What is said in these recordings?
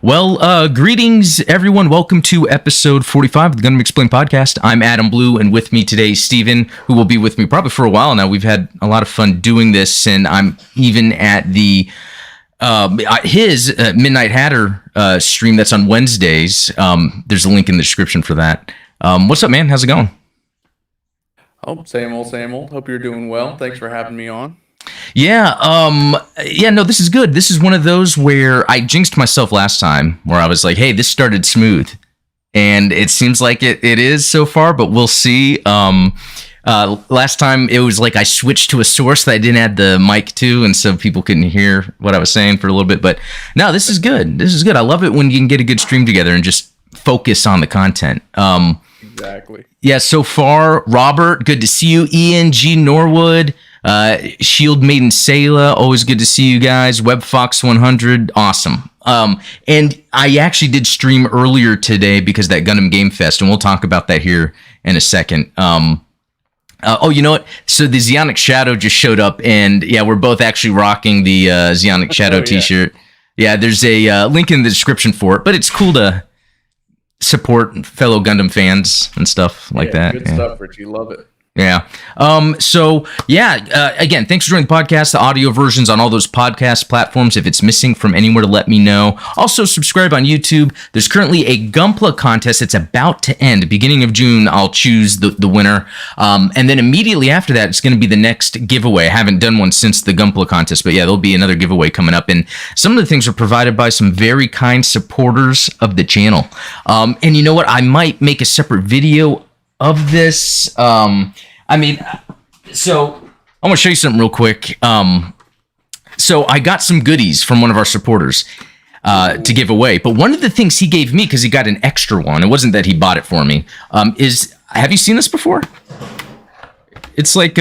Greetings, everyone. Welcome to episode 45 of the Gundam Explained podcast. I'm Adam Blue, and with me today is Steven, who will be with me probably for a while now. We've had a lot of fun doing this, and I'm even at the his Midnight Hatter stream that's on Wednesdays. There's a link in the description for that. What's up, man? How's it going? Oh, same old, same old. Hope you're doing well. Thanks for having me on. No, this is good. This is one of those where I jinxed myself last time, where I was like, hey, this started smooth. And it seems like it is so far, but we'll see. Last time it was like I switched to a source that I didn't add the mic to, and so people couldn't hear what I was saying for a little bit. But no, this is good. This is good. I love it when you can get a good stream together and just focus on the content. Exactly. Yeah, so far, Robert, good to see you. Ian G. Norwood, Shield Maiden Sayla, always good to see you guys. WebFox 100, awesome. And I actually did stream earlier today because that Gundam Game Fest, and we'll talk about that here in a second. You know what? So the Zeonic Shadow just showed up, and yeah, we're both actually rocking the Zeonic Shadow t-shirt. Yeah, there's a link in the description for it, but it's cool to support fellow Gundam fans and stuff like that. Good stuff, Richie. Love it. Yeah. Again, thanks for joining the podcast. The audio version's on all those podcast platforms. If it's missing from anywhere, let me know. Also, subscribe on YouTube. There's currently a Gunpla contest that's about to end. Beginning of June, I'll choose the winner. And then immediately after that, it's going to be the next giveaway. I haven't done one since the Gunpla contest, but yeah, there'll be another giveaway coming up. And some of the things are provided by some very kind supporters of the channel. And you know what? I might make a separate video of this. So I want to show you something real quick. So I got some goodies from one of our supporters to give away, but one of the things he gave me, because he got an extra one, it wasn't that he bought it for me, have you seen this before? It's like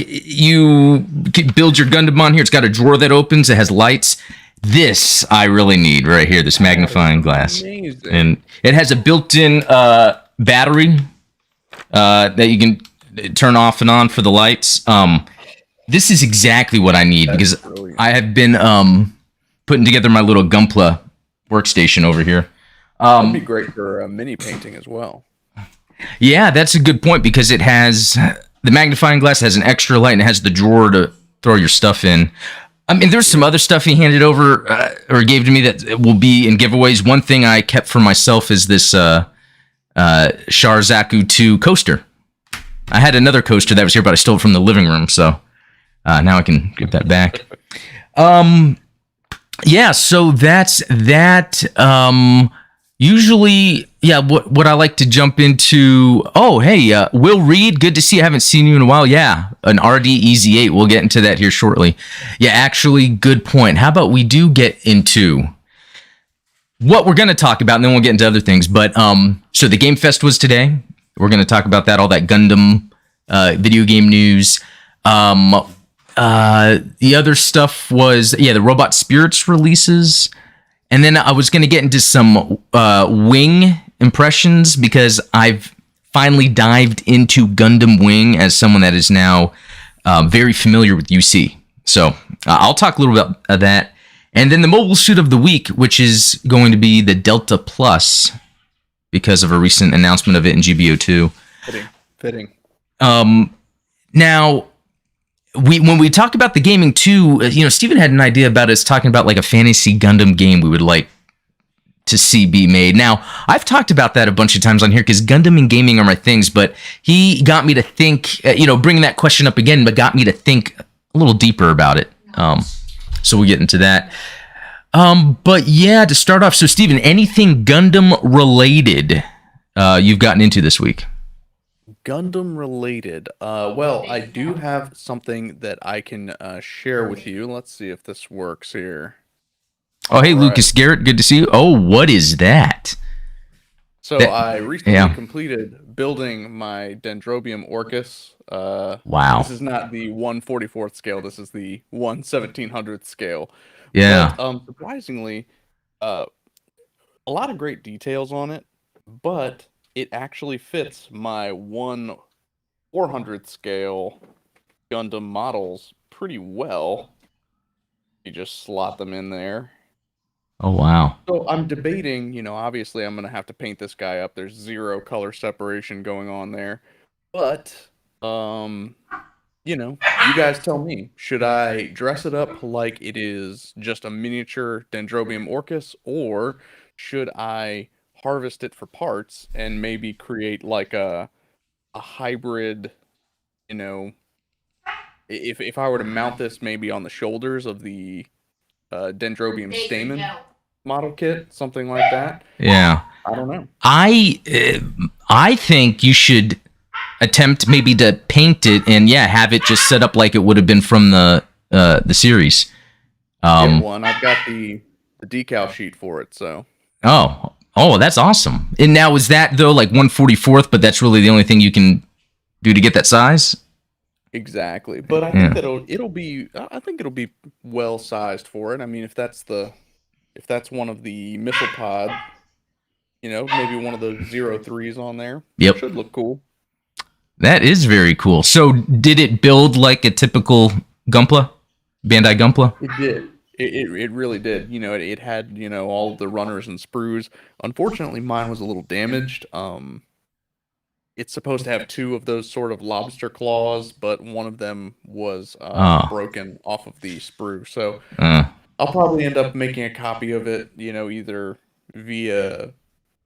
you build your Gundam on here. It's got a drawer that opens. It has lights. This I really need right here, this magnifying glass. Amazing. And it has a built-in battery that you can turn off and on for the lights. This is exactly what I need. That's because brilliant. I have been putting together my little Gunpla workstation over here. That'd be great for mini painting as well. Yeah, that's a good point, because it has the magnifying glass, has an extra light, and it has the drawer to throw your stuff in. I mean, there's some other stuff he handed over or gave to me that will be in giveaways. One thing I kept for myself is this Sharzaku 2 coaster. I had another coaster that was here, but I stole it from the living room, so now I can give that back. So that's that. Usually, what I like to jump into. Oh, hey, Will Reed, good to see you. I haven't seen you in a while. Yeah, an RD-EZ8. We'll get into that here shortly. Yeah, actually, good point. How about we do get into what we're going to talk about, and then we'll get into other things. But so the Game Fest was today. We're going to talk about that, all that Gundam video game news. The other stuff was, the Robot Spirits releases. And then I was going to get into some Wing impressions, because I've finally dived into Gundam Wing as someone that is now very familiar with UC. So I'll talk a little bit about that. And then the mobile suit of the week, which is going to be the Delta Plus, because of a recent announcement of it in GBO2. Fitting. Now, when we talk about the gaming too, Steven had an idea about us talking about like a fantasy Gundam game we would like to see be made. Now, I've talked about that a bunch of times on here, because Gundam and gaming are my things, but he got me to think, bringing that question up again, but got me to think a little deeper about it. So we'll get into that. But yeah, to start off, so Steven, anything Gundam related you've gotten into this week? Gundam related. Well, I do have something that I can share with you. Let's see if this works here. Oh, hey, Lucas Garrett, good to see you. Oh, what is that? So I recently completed building my Dendrobium Orcus. Wow. This is not the 1/44th scale. This is the 1/1700th scale. Yeah. But, surprisingly, a lot of great details on it, but it actually fits my 1/400th scale Gundam models pretty well. You just slot them in there. Oh wow. So I'm debating, obviously I'm going to have to paint this guy up. There's zero color separation going on there. But, um, you guys tell me, should I dress it up like it is just a miniature Dendrobium Orcus, or should I harvest it for parts and maybe create like a hybrid, you know, if I were to mount this maybe on the shoulders of the Dendrobium Stamen model kit, something like that. Yeah. I don't know. I think you should attempt maybe to paint it and yeah, have it just set up like it would have been from the series. Yeah, one. I've got the decal sheet for it, so. Oh, that's awesome. And now is that though like 1/44th, but that's really the only thing you can do to get that size? Exactly. But I think that it'll be well sized for it. I mean, if that's one of the missile pod, maybe one of the 03s on there. Yep. Should look cool. That is very cool. So did it build like a typical Gunpla? Bandai Gunpla? It did. It really did. It had, all the runners and sprues. Unfortunately, mine was a little damaged. It's supposed to have two of those sort of lobster claws, but one of them was broken off of the sprue. So I'll probably end up making a copy of it, either via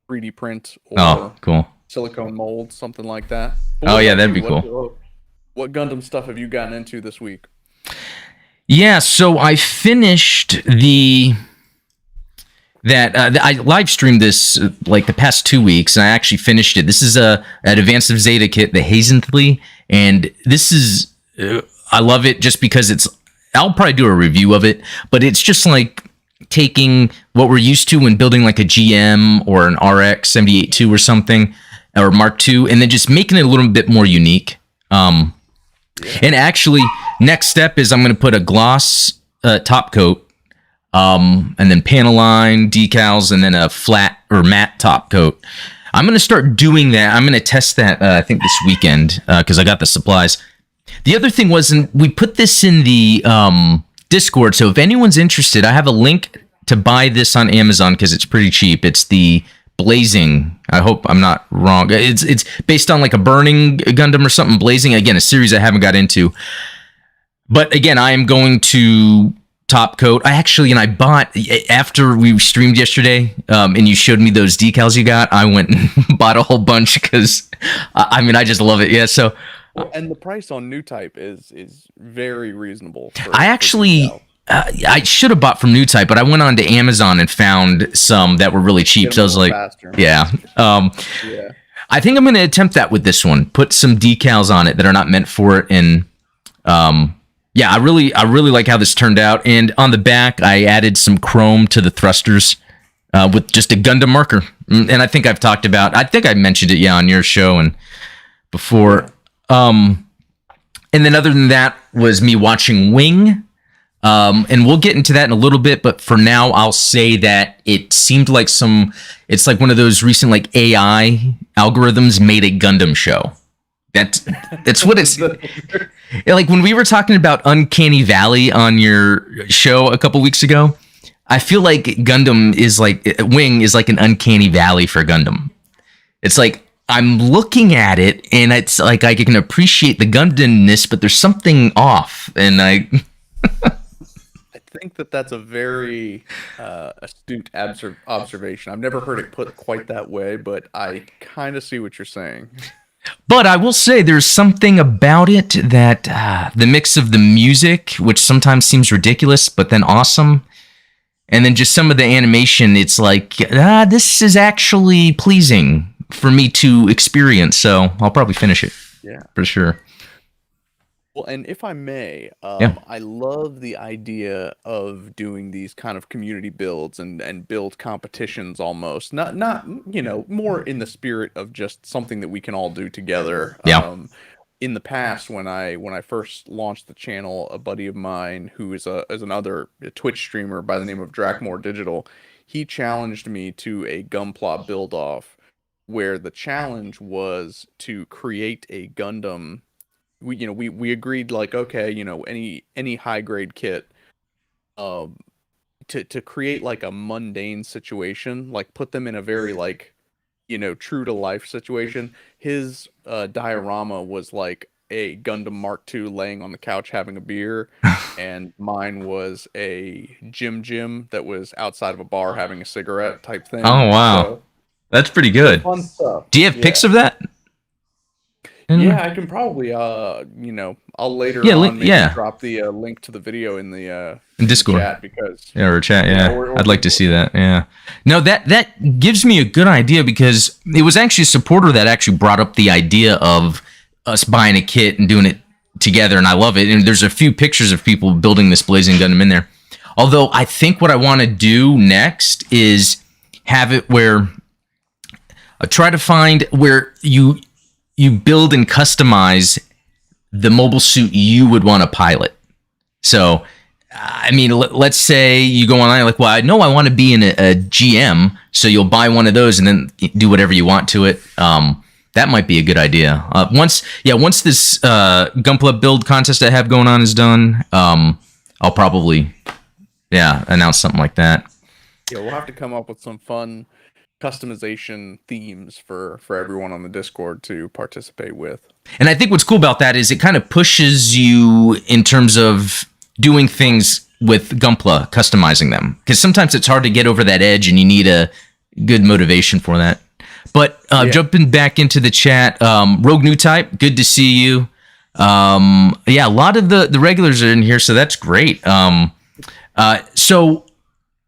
3D print or cool. silicone mold, something like that. Oh yeah, that'd be cool. What Gundam stuff have you gotten into this week? Yeah, so I finished I live streamed this like the past 2 weeks, and I actually finished it. This is an Advanced of Zeta kit, the Hazenthley, and this is I love it just because I'll probably do a review of it, but it's just like taking what we're used to when building like a GM or an RX 78-2 or something, or Mark II, and then just making it a little bit more unique. And actually, next step is I'm going to put a gloss top coat, and then panel line, decals, and then a flat or matte top coat. I'm going to start doing that. I'm going to test that, I think, this weekend, because I got the supplies. The other thing was, we put this in the Discord, so if anyone's interested, I have a link to buy this on Amazon because it's pretty cheap. It's the Blazing. I hope I'm not wrong. It's based on like a burning Gundam or something. Blazing, again, a series I haven't got into. But again, I am going to top coat. I bought, after we streamed yesterday, and you showed me those decals you got, I went and bought a whole bunch because I just love it. Yeah, so. And the price on New Type is very reasonable. I should have bought from New Type, but I went on to Amazon and found some that were really cheap. So I was like, faster. Yeah. Yeah. I think I'm going to attempt that with this one. Put some decals on it that are not meant for it. And yeah, I really like how this turned out. And on the back, I added some chrome to the thrusters with just a Gundam marker. And I think I think I mentioned it, on your show and before. And then other than that was me watching Wing. And we'll get into that in a little bit, but for now, I'll say that it seemed like it's like one of those recent like AI algorithms made a Gundam show. That's what it's like. When we were talking about Uncanny Valley on your show a couple weeks ago, I feel like Wing is like an Uncanny Valley for Gundam. It's like, I'm looking at it and it's like I can appreciate the Gundamness, but there's something off, and I think that's a very astute observation. I've never heard it put quite that way, but I kind of see what you're saying. But I will say there's something about it that the mix of the music, which sometimes seems ridiculous, but then awesome, and then just some of the animation, it's like, this is actually pleasing for me to experience. So I'll probably finish it. Yeah, for sure. Well, and if I may, I love the idea of doing these kind of community builds and build competitions almost. Not more in the spirit of just something that we can all do together. Yeah. In the past, when I first launched the channel, a buddy of mine who is another Twitch streamer by the name of Drakmore Digital, he challenged me to a Gunpla build off, where the challenge was to create a Gundam. We agreed, like, okay, any high grade kit to create like a mundane situation, like put them in a very like, true to life situation. His diorama was like a Gundam Mark II laying on the couch having a beer, and mine was a Jim that was outside of a bar having a cigarette type thing. Oh wow, So, that's pretty good. fun stuff. Do you have pics of that? Yeah, I can probably I'll later Yeah, on maybe yeah. drop the link to the video in the In Discord. chat, because Or chat, yeah. or I'd like to see that, yeah. No, that gives me a good idea, because it was actually a supporter that actually brought up the idea of us buying a kit and doing it together, and I love it. And there's a few pictures of people building this Blazing Gundam in there. Although I think what I want to do next is have it where try to find where you build and customize the mobile suit you would want to pilot. So, I mean, let's say you go online like, well, I know I want to be in a GM, so you'll buy one of those and then do whatever you want to it. That might be a good idea. Once this Gunpla build contest I have going on is done, I'll probably, announce something like that. Yeah, we'll have to come up with some fun customization themes for everyone on the Discord to participate with. And I think what's cool about that is it kind of pushes you in terms of doing things with Gunpla, customizing them. Because sometimes it's hard to get over that edge and you need a good motivation for that. But jumping back into the chat, Rogue New Type, good to see you. A lot of the regulars are in here, so that's great. So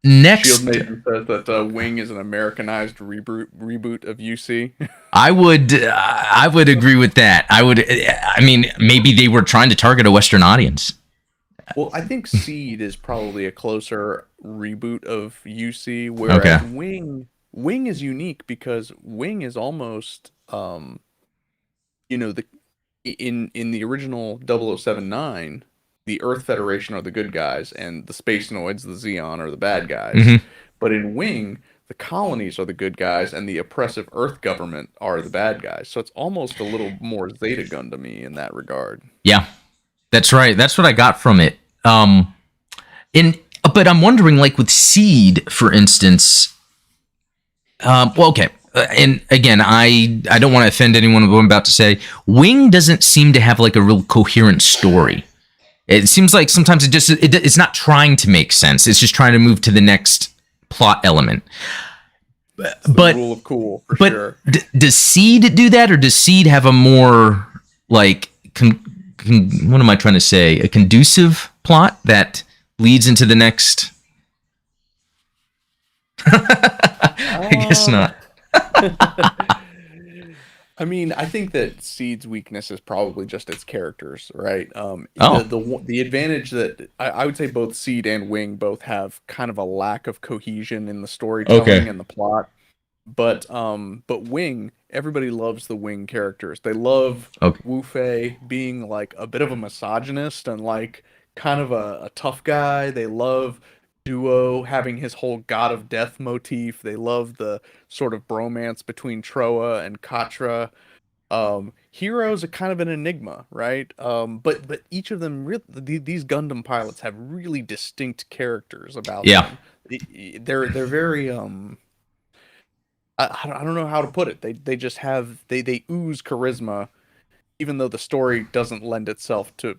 next, Shield Maiden says that Wing is an Americanized reboot of UC. I would agree with that. I mean, maybe they were trying to target a Western audience. Well, I think Seed is probably a closer reboot of UC, whereas Wing is unique because Wing is almost, in the original 0079, the Earth Federation are the good guys, and the Space Noids, the Xeon, are the bad guys. Mm-hmm. But in Wing, the colonies are the good guys, and the oppressive Earth government are the bad guys. So it's almost a little more Zeta Gundam-y in that regard. Yeah, that's right. That's what I got from it. But I'm wondering, like with Seed, for instance. And again, I don't want to offend anyone with what I'm about to say. Wing doesn't seem to have like a real coherent story. It seems like sometimes it's not trying to make sense. It's just trying to move to the next plot element. But rule of cool, for sure. Does Seed do that, or does Seed have a more like what am I trying to say? A conducive plot that leads into the next? I guess not. I mean, I think that Seed's weakness is probably just its characters, right? The advantage that I would say both Seed and Wing both have kind of a lack of cohesion in the storytelling and the plot. But Wing, everybody loves the Wing characters. They love Wu Fei being like a bit of a misogynist and like kind of a tough guy. They love Duo having his whole God of Death motif. They love the sort of bromance between Troa and Katra. Heroes are kind of an enigma, right? But each of them, these Gundam pilots have really distinct characters about them. They're very I don't know how to put it. They just have they ooze charisma, even though the story doesn't lend itself to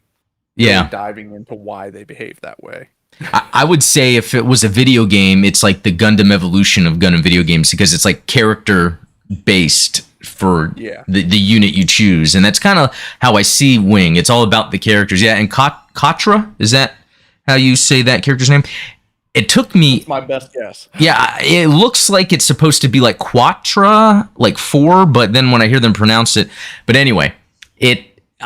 really diving into why they behave that way. I would say if it was a video game, it's like the Gundam evolution of Gundam video games, because it's like character based for the unit you choose. And that's kind of how I see Wing. It's all about the characters. Yeah, and Katra, is that how you say that character's name? It took me... That's my best guess. Yeah, it looks like it's supposed to be like Quatra, like 4, but then when I hear them pronounce it... But anyway,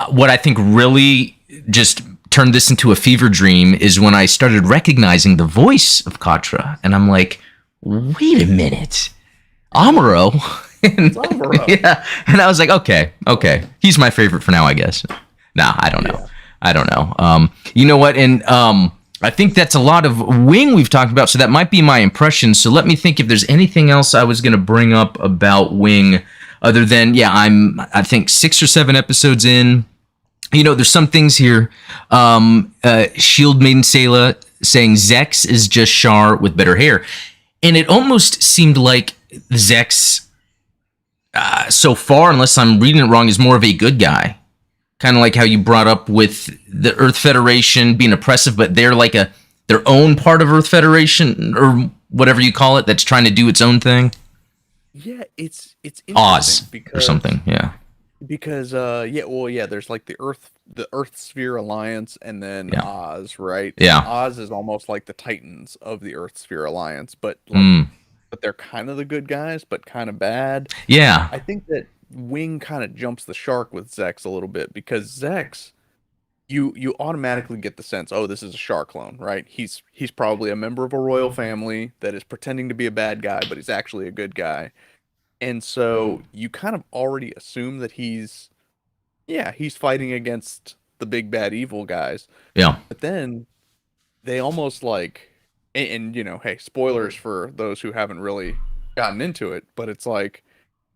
what I think really just turned this into a fever dream is when I started recognizing the voice of Katra, and I'm like, wait a minute, Amuro. It's Amuro. Yeah, and I was like, okay, he's my favorite for now, I guess. Nah, I don't know. Yeah. I don't know. You know what? And I think that's a lot of Wing we've talked about, so that might be my impression. So let me think if there's anything else I was going to bring up about Wing, other than I think 6 or 7 episodes in. You know, there's some things here. Shield Maiden Sayla saying Zex is just Char with better hair. And it almost seemed like Zex, so far, unless I'm reading it wrong, is more of a good guy. Kind of like how you brought up with the Earth Federation being oppressive, but they're like their own part of Earth Federation, or whatever you call it, that's trying to do its own thing. Yeah, it's Oz or something, yeah. Because there's like the Earth Sphere Alliance, and then Oz, right? Yeah. And Oz is almost like the Titans of the Earth Sphere Alliance, but but they're kind of the good guys, but kind of bad. Yeah. I think that Wing kind of jumps the shark with Zex a little bit, because Zex, you automatically get the sense, oh, this is a Char clone, right? He's probably a member of a royal family that is pretending to be a bad guy, but he's actually a good guy. And so you kind of already assume that he's fighting against the big bad evil guys. Yeah. But then they almost like, and hey, spoilers for those who haven't really gotten into it, but it's like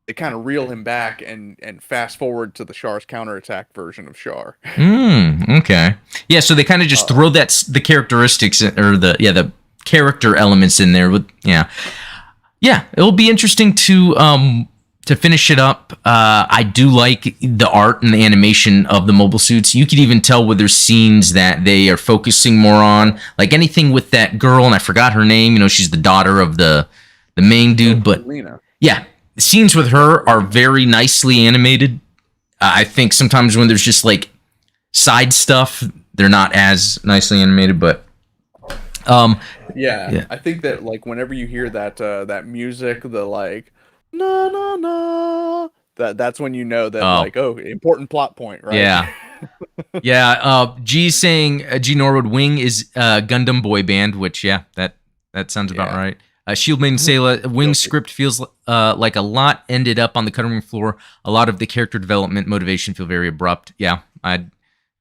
they kind of reel him back and fast forward to the Char's counterattack version of Char. Okay. Yeah, so they kind of just throw the characteristics, or the character elements in there with Yeah, it'll be interesting to finish it up. I do like the art and the animation of the mobile suits. You could even tell where there's scenes that they are focusing more on, like anything with that girl, and I forgot her name. She's the daughter of the main dude, but Lena. Yeah, the scenes with her are very nicely animated. I think sometimes when there's just like side stuff, they're not as nicely animated, but. Yeah, I think that like whenever you hear that music, the like na na na, that's when you know that important plot point, right? Yeah. Yeah. G saying G Norwood, Wing is Gundam boy band, which that sounds about right. Shield Maiden Sayla, Wing's script feels like a lot ended up on the cutting room floor. A lot of the character development motivation feel very abrupt. Yeah, I'd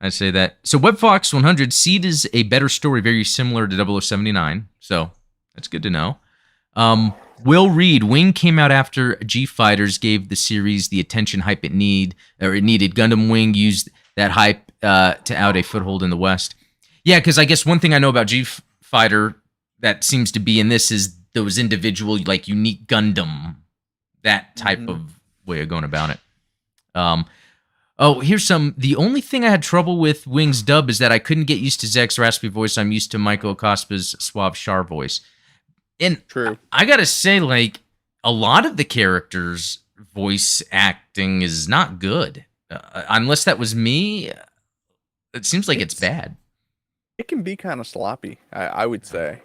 say that. So WebFox 100, Seed is a better story, very similar to 0079. So that's good to know. Will Reed, Wing came out after G Fighters gave the series the attention hype it needed. Gundam Wing used that hype to out a foothold in the West. Yeah, because I guess one thing I know about G Fighter that seems to be in this is those individual, like, unique Gundam, that type of way of going about it. Here's the only thing I had trouble with Wing's dub is that I couldn't get used to Zek's raspy voice. I'm used to Michael Acosta's suave Char voice. And True. I gotta say, like, a lot of the characters' voice acting is not good. Unless that was me, it seems like it's bad. It can be kind of sloppy, I would say.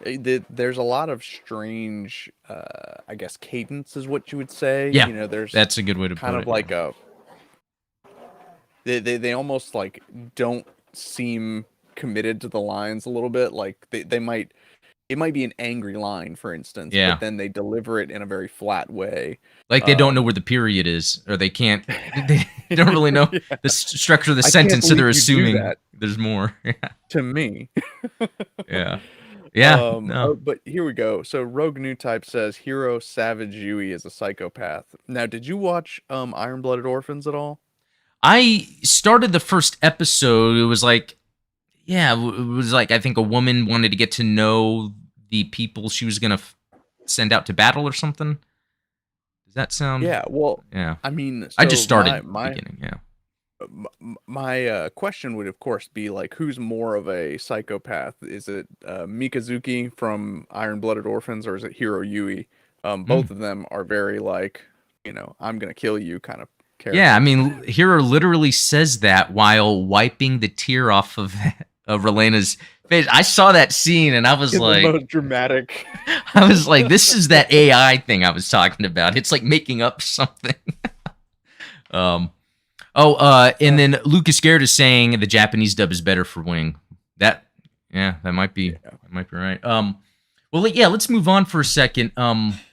There's a lot of strange, I guess, cadence is what you would say. Yeah, there's that's a good way to put it. Kind of like they almost like don't seem committed to the lines a little bit. Like it might be an angry line, for instance, but then they deliver it in a very flat way. Like they don't know where the period is, or they can't. They don't really know the structure of the sentence, so they're assuming there's more. To me. Yeah. No. But here we go. So Rogue New Type says Hero Savage Yui is a psychopath. Now, did you watch Iron Blooded Orphans at all? I started the first episode. It was like, I think a woman wanted to get to know the people she was gonna send out to battle or something. Does that sound? Yeah. Well. Yeah. I mean, so I just started at the beginning. Yeah. My question would, of course, be like, who's more of a psychopath? Is it Mikazuki from Iron Blooded Orphans, or is it Hiro Yui? Both of them are very like, I'm gonna kill you kind of character. Yeah, I mean, Hiro literally says that while wiping the tear off of Relena's face. I saw that scene and I was like, the most dramatic. I was like, this is that AI thing I was talking about. It's like making up something. And then Lucas Garrett is saying the Japanese dub is better for Wing. That might be right. Let's move on for a second.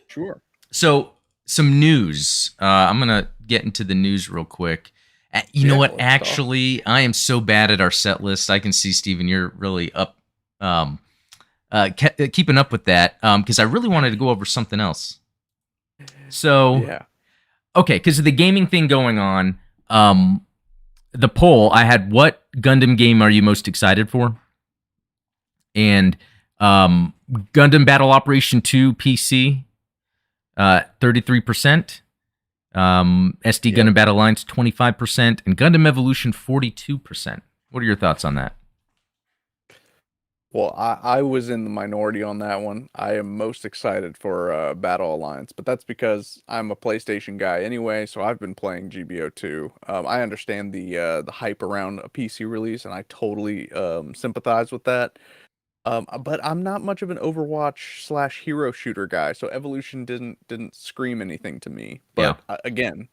Sure. So some news. I'm gonna get into the news real quick. You know what? Actually, I am so bad at our set list. I can see, Steven, you're really up, keeping up with that, because I really wanted to go over something else. So, okay, because of the gaming thing going on, the poll, I had, what Gundam game are you most excited for? And Gundam Battle Operation 2 PC, 33%. SD Gundam Battle Alliance 25%, and Gundam Evolution 42%. What are your thoughts on that? Well, I was in the minority on that one. I am most excited for Battle Alliance, but that's because I'm a PlayStation guy anyway, so I've been playing GBO2. I understand the hype around a PC release, and I totally sympathize with that. But I'm not much of an Overwatch slash hero shooter guy, so Evolution didn't scream anything to me. But again,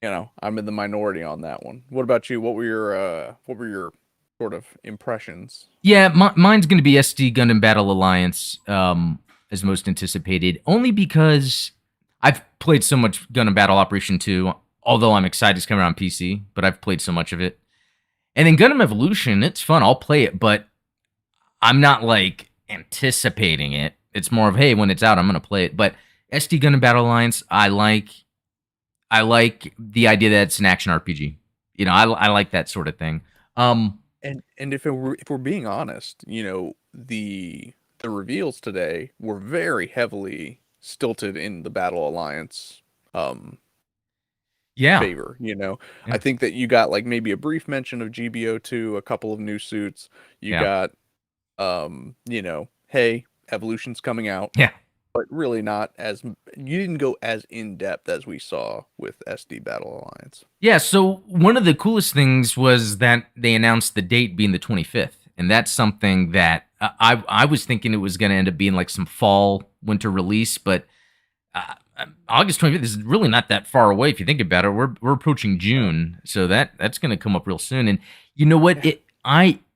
I'm in the minority on that one. What about you? What were your sort of impressions? Yeah, mine's going to be SD Gundam Battle Alliance as most anticipated, only because I've played so much Gundam Battle Operation 2, although I'm excited it's coming out on PC, but I've played so much of it. And then Gundam Evolution, it's fun. I'll play it, but I'm not like anticipating it. It's more of, hey, when it's out, I'm going to play it. But SD Gundam Battle Alliance, I like the idea that it's an action RPG. I like that sort of thing. And if we're being honest, the reveals today were very heavily stilted in the Battle Alliance favor. I think that you got like maybe a brief mention of GBO2, a couple of new suits. You got hey, Evolution's coming out. Yeah. But really not you didn't go as in depth as we saw with SD Battle Alliance. Yeah, so one of the coolest things was that they announced the date being the 25th. And that's something that I was thinking it was going to end up being like some fall, winter release. But August 25th is really not that far away if you think about it. We're approaching June. So that's going to come up real soon. And you know what?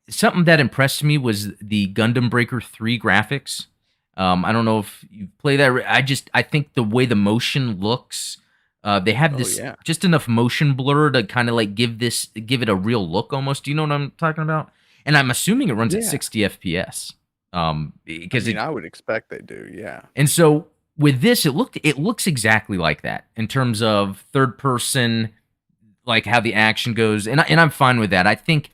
Something that impressed me was the Gundam Breaker 3 graphics. I don't know if you play that. I think the way the motion looks, they have this just enough motion blur to kind of like give it a real look almost. Do you know what I'm talking about? And I'm assuming it runs at 60 FPS. Because I would expect they do, yeah. And so with this, it looks exactly like that in terms of third person, like how the action goes, and I'm fine with that. I think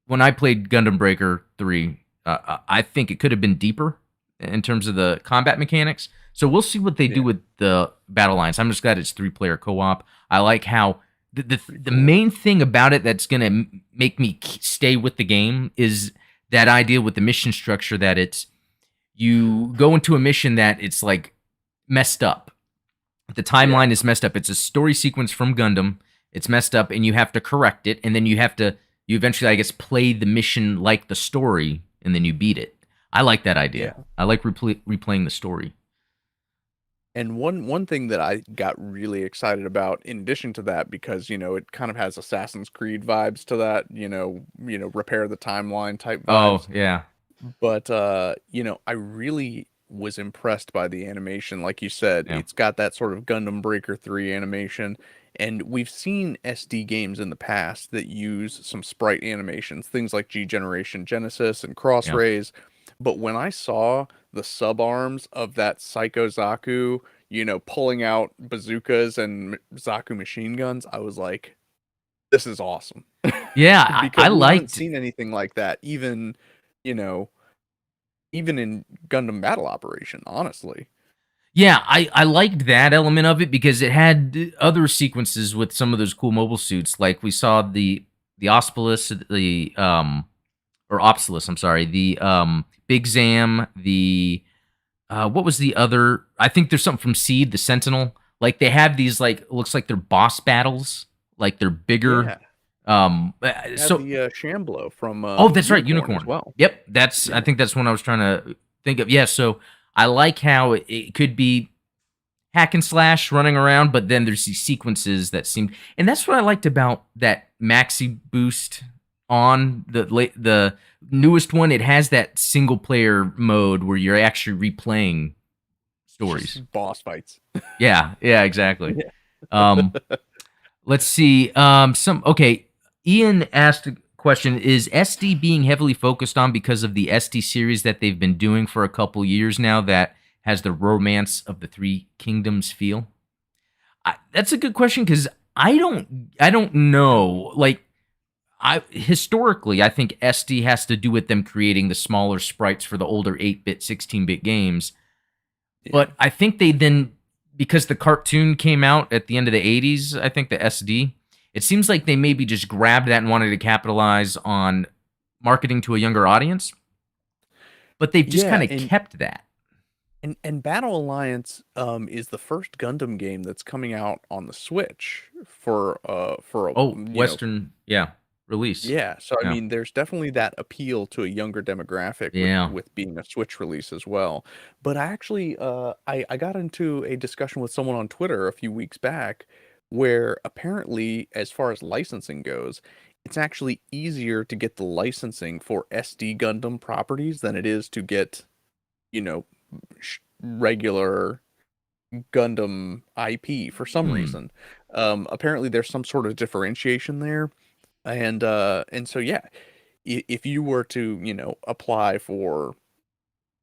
when I played Gundam Breaker 3, I think it could have been deeper in terms of the combat mechanics. So we'll see what they do with the Battle Alliance. I'm just glad it's 3-player co-op. I like how the main thing about it that's going to make me stay with the game is that idea with the mission structure that it's you go into a mission that it's like messed up. The timeline is messed up. It's a story sequence from Gundam. It's messed up, and you have to correct it, and then you eventually, I guess, play the mission like the story, and then you beat it. I like that idea. I like replaying the story. And one thing that I got really excited about, in addition to that, because it kind of has Assassin's Creed vibes to that, repair the timeline type vibes. Oh yeah. But I really was impressed by the animation. Like you said, it's got that sort of Gundam Breaker 3 animation. And we've seen SD games in the past that use some sprite animations, things like G Generation Genesis and Cross Rays. But when I saw the sub arms of that Psycho Zaku, pulling out bazookas and Zaku machine guns, I was like, this is awesome. Yeah, I haven't seen anything like that, even in Gundam Battle Operation, honestly. Yeah, I liked that element of it because it had other sequences with some of those cool mobile suits. Like we saw the Ospilus, or Opsilus, I'm sorry, the Big Zam, the what was the other? I think there's something from Seed, the Sentinel. Like they have these like looks like they're boss battles, like they're bigger. So the Shamblo from that's right, Unicorn as well. Yep, I think that's one I was trying to think of. Yeah, so I like how it could be hack and slash running around, but then there's these sequences that seem, and that's what I liked about that Maxi Boost on the newest one. It has that single player mode where you're actually replaying stories, just boss fights. yeah, exactly. Let's see. Ian asked a question: is SD being heavily focused on because of the SD series that they've been doing for a couple years now that has the Romance of the Three Kingdoms feel? That's a good question because I don't know. Like, I historically, I think SD has to do with them creating the smaller sprites for the older 8-bit, 16-bit games. Yeah. But I think they then, because the cartoon came out at the end of the 80s, I think the SD, it seems like they maybe just grabbed that and wanted to capitalize on marketing to a younger audience. But they've just Yeah, kind of kept that. and Battle Alliance is the first Gundam game that's coming out on the Switch for a Oh, Western, release. yeah. So I Yeah. mean, there's definitely that appeal to a younger demographic Yeah. with being a Switch release as well. But I actually I got into a discussion with someone on Twitter a few weeks back where apparently, as far as licensing goes, it's actually easier to get the licensing for SD Gundam properties than it is to get, you know, regular Gundam IP for some reason. Apparently there's some sort of differentiation there. And so yeah, if you were to, apply for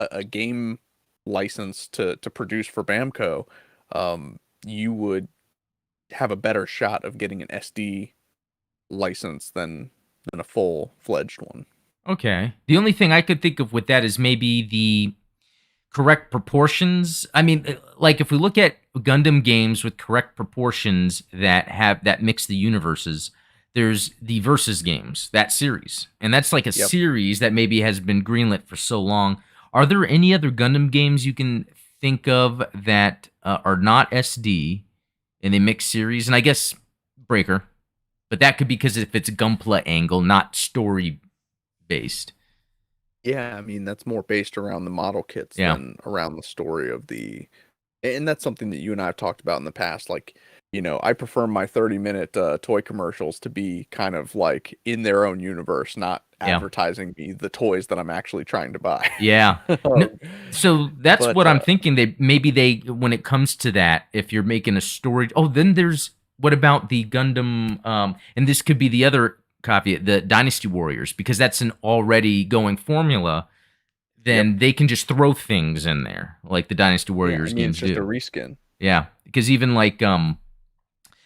a game license to produce for Bamco, you would have a better shot of getting an SD license than a full-fledged one. Okay. The only thing I could think of with that is maybe the correct proportions. I mean, like if we look at Gundam games with correct proportions that mix the universes, there's the Versus games, that series. And that's like a Yep. series that maybe has been greenlit for so long. Are there any other Gundam games you can think of that are not SD and they mix series? And I guess Breaker, but that could be because if it's Gunpla angle, not story based. Yeah, I mean, that's more based around the model kits Yeah. than around the story of and that's something that you and I have talked about in the past. Like, I prefer my 30-minute toy commercials to be kind of like in their own universe, not Yeah. advertising me the toys that I'm actually trying to buy. Yeah. No, so that's but, what I'm thinking. When it comes to that, if you're making a story, then there's what about the Gundam? And this could be the other caveat, the Dynasty Warriors, because that's an already going formula. Then they can just throw things in there, like the Dynasty Warriors games it's just do. a reskin. Yeah, because even like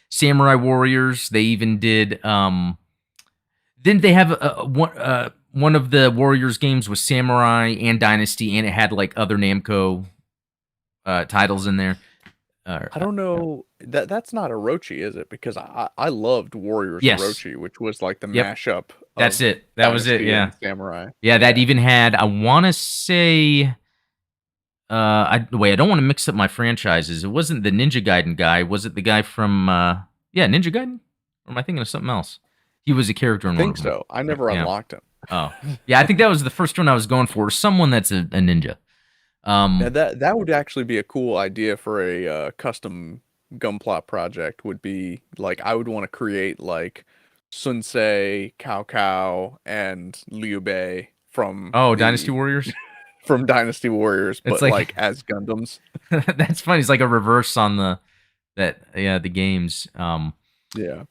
Samurai Warriors, they even did. Then they have one of the Warriors games was Samurai and Dynasty, and it had like other Namco titles in there. I don't know. That's not Orochi, is it? Because I loved Warriors Yes. Orochi, which was like the Yep. mashup. That's of it. That was it. Dynasty Yeah. and Samurai. Yeah, that even had. I want to say. I don't want to mix up my franchises. It wasn't the Ninja Gaiden guy. Was it the guy from? Ninja Gaiden. Or am I thinking of something else? He was a character in I one think of them. so. I never unlocked him. Oh, yeah. I think that was the first one I was going for. Someone that's a ninja. Now that would actually be a cool idea for a custom Gunpla project. Would be like I would want to create like Sunsei, Cao Cao, and Liu Bei from Dynasty Warriors. from Dynasty Warriors, but like- like as Gundams. That's funny. It's like a reverse on the games.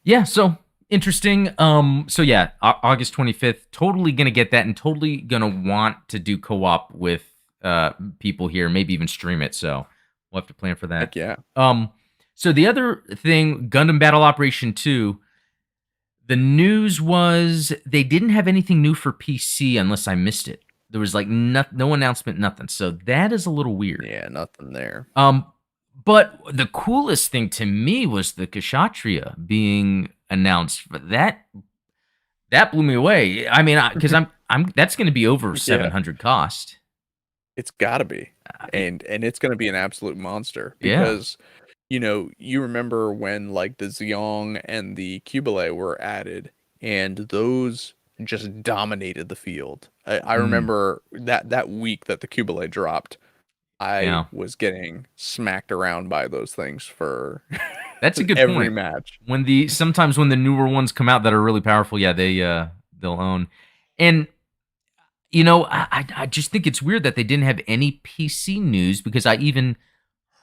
Yeah. So interesting. August 25th, totally gonna get that and totally gonna want to do co-op with people here, maybe even stream it. So we'll have to plan for that. Heck yeah. So the other thing, Gundam Battle Operation 2, the news was they didn't have anything new for PC unless I missed it. There was like no announcement, nothing. So that is a little weird. Yeah, nothing there. But the coolest thing to me was the Kashatriya being announced. But that blew me away. I mean, because I'm that's going to be over 700 cost. It's got to be, and it's going to be an absolute monster Yeah. because you remember when like the Zeong and the Cubile were added, and those just dominated the field. I remember that week that the Cubile dropped. I was getting smacked around by those things for that's a good every point. match. Sometimes when the newer ones come out that are really powerful, they'll own. And I just think it's weird that they didn't have any PC news, because I even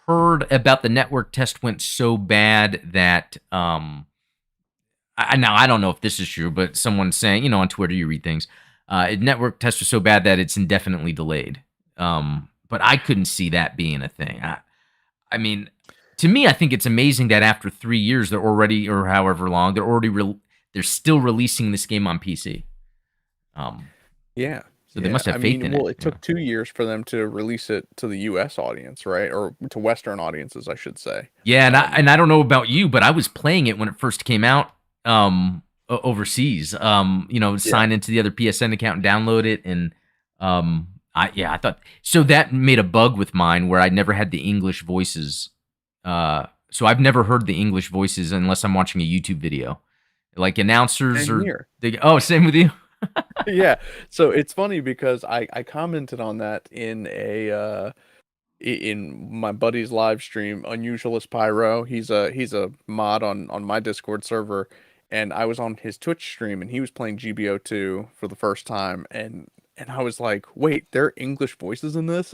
heard about the network test went so bad that now I don't know if this is true, but someone's saying, on Twitter you read things. Network test was so bad that it's indefinitely delayed. But I couldn't see that being a thing. I mean, to me, I think it's amazing that after 3 years, they're already, or however long, they're still releasing this game on PC. Um, Yeah. so they Yeah. must have I faith mean, in well, it. it Yeah. took 2 years for them to release it to the US audience, right? Or to Western audiences, I should say. Yeah, and I don't know about you, but I was playing it when it first came out overseas. Yeah. Sign into the other PSN account and download it, and I thought so that made a bug with mine where I never had the English voices. So I've never heard the English voices unless I'm watching a YouTube video, like announcers Same or here. same with you. Yeah. So it's funny because I commented on that in my buddy's live stream, Unusualist Pyro. He's a mod on my Discord server, and I was on his Twitch stream, and he was playing GBO2 for the first time, and I was like, wait, there are English voices in this?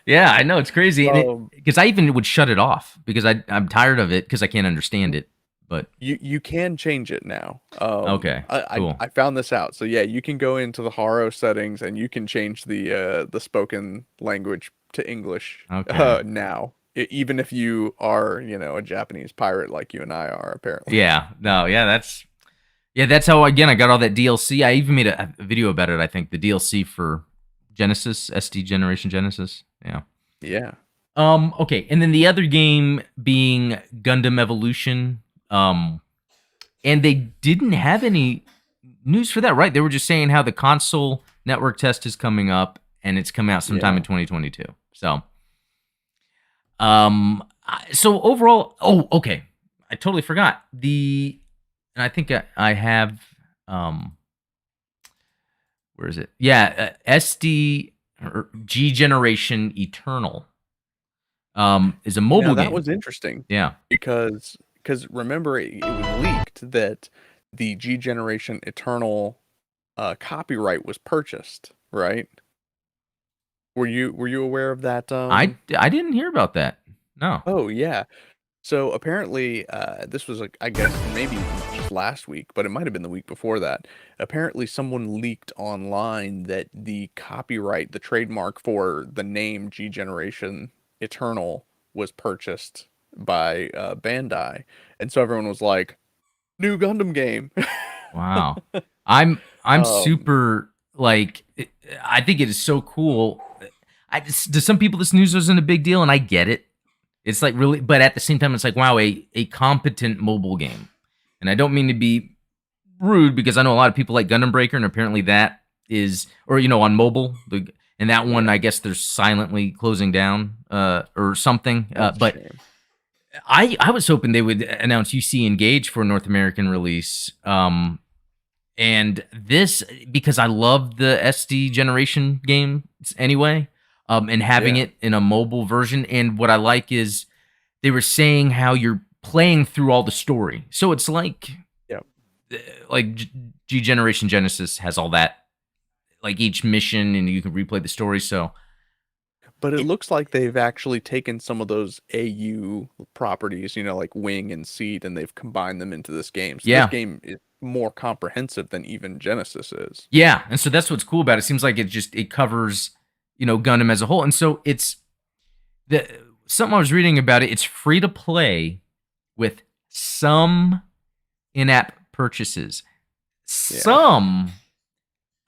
Yeah, I know it's crazy, and um, because I even would shut it off because I'm tired of it because I can't understand it. But you can change it now. okay, cool. I found this out. So yeah, you can go into the Haro settings and you can change the spoken language to English Okay. now. Even if you are, a Japanese pirate like you and I are, apparently. Yeah, no, that's how again I got all that DLC. I even made a video about it. I think the DLC for Genesis, SD Generation Genesis. Yeah. Yeah. Okay, and then the other game being Gundam Evolution. And they didn't have any news for that, right? They were just saying how the console network test is coming up and it's coming out sometime in 2022. So overall, okay. I totally forgot. And I think I have where is it? Yeah, SD or G Generation Eternal is a mobile Now that game. was interesting Yeah. because remember it was leaked that the G Generation Eternal copyright was purchased, right? Were you aware of that? I didn't hear about that. No. Oh yeah. So apparently, this was I guess maybe just last week, but it might have been the week before that. Apparently, someone leaked online that the copyright, the trademark for the name G Generation Eternal was purchased by Bandai, and so everyone was like, "New Gundam game." Wow. I'm um, super like I think it is so cool. To some people this news isn't a big deal and I get it. It's like really but at the same time it's like wow, a competent mobile game. And I don't mean to be rude because I know a lot of people like Gundam Breaker and apparently that is or on mobile and that one yeah, I guess they're silently closing down or something. that's a But shame. I was hoping they would announce UC Engage for a North American release. And this because I love the SD generation games anyway, and having Yeah, it in a mobile version. And what I like is they were saying how you're playing through all the story, so it's like yeah. like G Generation Genesis has all that, like each mission, and you can replay the story. So But it it, looks like they've actually taken some of those AU properties, like Wing and Seed, and they've combined them into this game. So this yeah, game is more comprehensive than even Genesis is. yeah, and so that's what's cool about it. It seems like it covers Gundam as a whole, and so it's the something I was reading about it. It's free to play with some in-app purchases. Yeah. Some,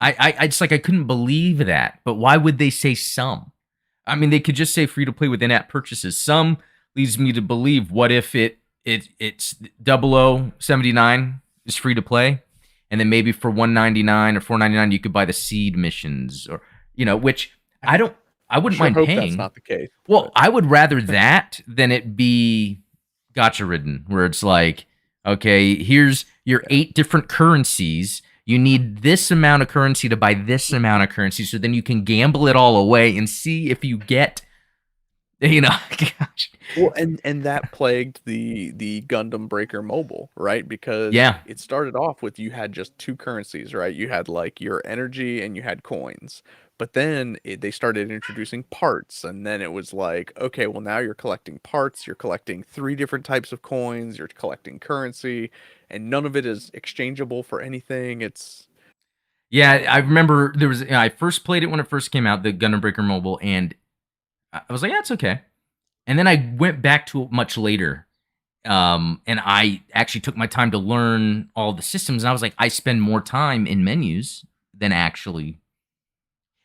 I just like I couldn't believe that. But why would they say some? I mean, they could just say free to play with in-app purchases. Some leads me to believe, what if it's 0079 is free to play, and then maybe for 199 or 499 you could buy the seed missions, or which I wouldn't Sure mind hope that's paying. not the case. Well, But I would rather that than it be gotcha ridden, where it's like, okay, here's your 8 different currencies. You need this amount of currency to buy this amount of currency, so then you can gamble it all away and see if you get, gosh. well, and that plagued the Gundam Breaker Mobile, right? Because Yeah, it started off with you had just two currencies, right? You had like your energy and you had coins. But then they started introducing parts, and then it was like, okay, well now you're collecting parts, you're collecting 3 different types of coins, you're collecting currency, and none of it is exchangeable for anything. It's yeah. I remember there was. I first played it when it first came out, the Gundam Breaker Mobile, and I was like, yeah, it's okay. And then I went back to it much later, And I actually took my time to learn all the systems. And I was like, I spend more time in menus than actually.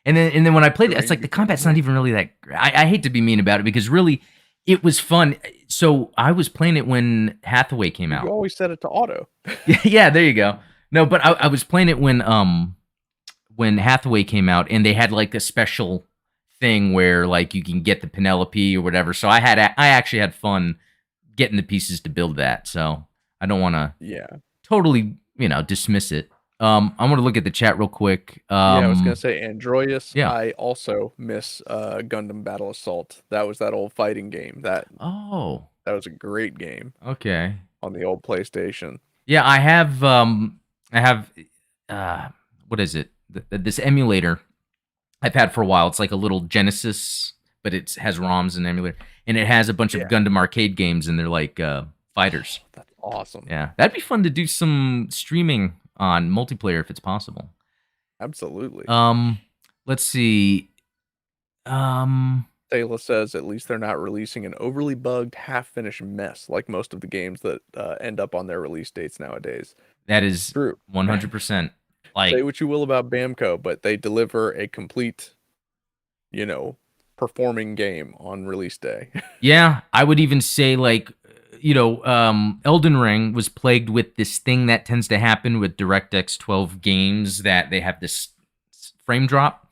And then when I played it, it's like the combat's not even really that. I hate to be mean about it because really, it was fun. So I was playing it when Hathaway came You out. always set it to auto. Yeah, there you go. No, but I was playing it when Hathaway came out, and they had like a special thing where like you can get the Penelope or whatever. So I actually had fun getting the pieces to build that. So I don't want to Yeah. totally dismiss it. I'm gonna look at the chat real quick. Yeah, I was gonna say Androius. Yeah. I also miss Gundam Battle Assault. That was that old fighting game. That Oh, was a great game okay. on the old PlayStation. Yeah, I have what is it? This emulator I've had for a while. It's like a little Genesis, but it has ROMs and emulator, and it has a bunch of Yeah. Gundam arcade games, and they're like fighters. That's awesome. Yeah, that'd be fun to do some streaming on multiplayer if it's possible. Absolutely. Let's see. Sayla says at least they're not releasing an overly bugged, half-finished mess like most of the games that end up on their release dates nowadays. That is True. 100%. Like, say what you will about Bamco, but they deliver a complete, performing game on release day. yeah, I would even say like, Elden Ring was plagued with this thing that tends to happen with DirectX 12 games that they have this frame drop.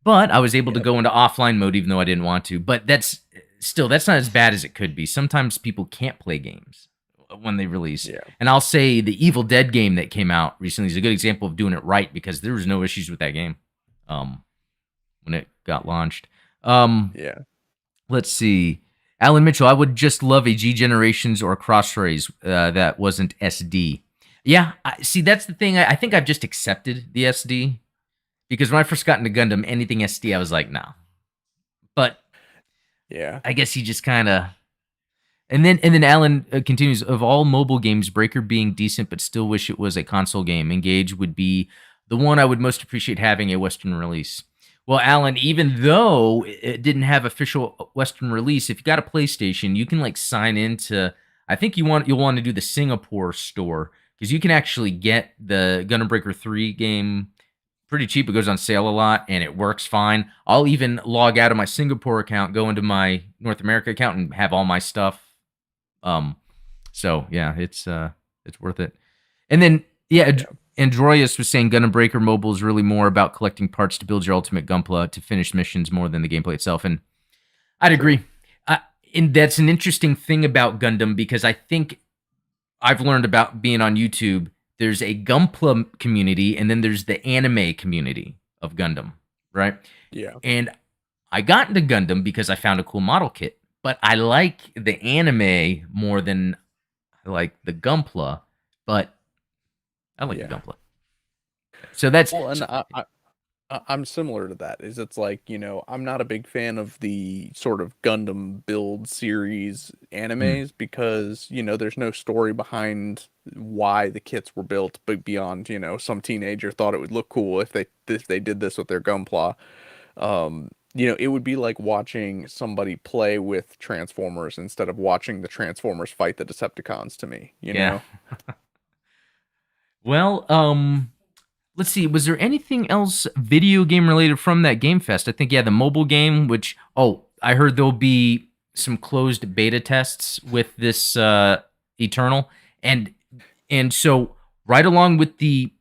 But I was able to go into offline mode even though I didn't want to. But that's not as bad as it could be. Sometimes people can't play games when they release. Yeah. And I'll say the Evil Dead game that came out recently is a good example of doing it right because there was no issues with that game when it got launched. Yeah. Let's see. Alan Mitchell, I would just love a G Generations or Crossrays that wasn't SD. Yeah, see, that's the thing. I think I've just accepted the SD. Because when I first got into Gundam, anything SD, I was like, no. But yeah, I guess he just kind of. And then Alan continues, of all mobile games, Breaker being decent, but still wish it was a console game. Engage would be the one I would most appreciate having a Western release. Well, Alan, even though it didn't have official Western release, if you got a PlayStation, you can like sign into. I think you'll want to do the Singapore store because you can actually get the Gundam Breaker 3 game pretty cheap. It goes on sale a lot, and it works fine. I'll even log out of my Singapore account, go into my North America account, and have all my stuff. So yeah, it's worth it. And then Androius was saying Gundam Breaker Mobile is really more about collecting parts to build your ultimate Gunpla to finish missions more than the gameplay itself, and I'd agree. And that's an interesting thing about Gundam because I think I've learned about being on YouTube. There's a Gunpla community, and then there's the anime community of Gundam, right? Yeah. And I got into Gundam because I found a cool model kit, but I like the anime more than I like the Gunpla, but I like the Gunpla. So that's... Well, and I'm similar to that. It's like, I'm not a big fan of the sort of Gundam build series animes because, there's no story behind why the kits were built, but beyond, some teenager thought it would look cool if they did this with their Gunpla. It would be like watching somebody play with Transformers instead of watching the Transformers fight the Decepticons to me, you know? Well, let's see. Was there anything else video game related from that Game Fest? I think, the mobile game, which, I heard there'll be some closed beta tests with this Eternal. And so right along with the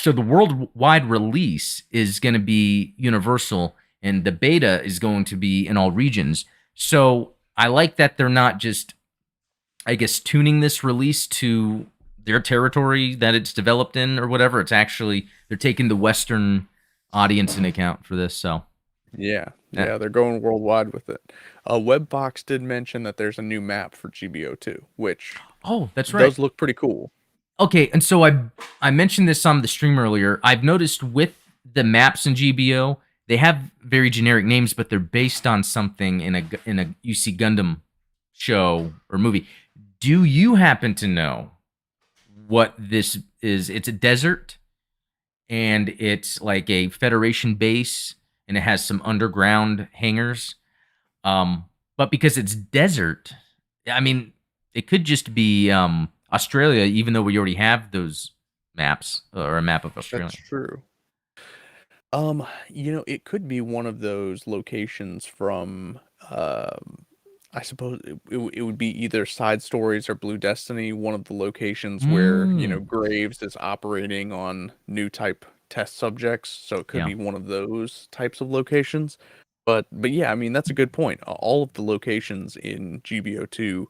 worldwide release is going to be universal and the beta is going to be in all regions. So I like that they're not just, I guess, tuning this release to their territory that it's developed in or whatever. It's actually, they're taking the Western audience into account for this. So yeah, they're going worldwide with it. Webbox did mention that there's a new map for GBO2, which that's right, does look pretty cool. Okay, and so I mentioned this on the stream earlier. I've noticed with the maps in GBO, they have very generic names, but they're based on something in a UC Gundam show or movie. Do you happen to know what this is? It's a desert, and it's like a Federation base, and it has some underground hangars. But because it's desert, I mean, it could just be Australia, even though we already have those maps or a map of Australia. That's true. It could be one of those locations from, I suppose it would be either Side Stories or Blue Destiny, one of the locations where, Mm, Graves is operating on new type test subjects, so it could yeah, be one of those types of locations. But yeah, I mean, that's a good point. All of the locations in GBO2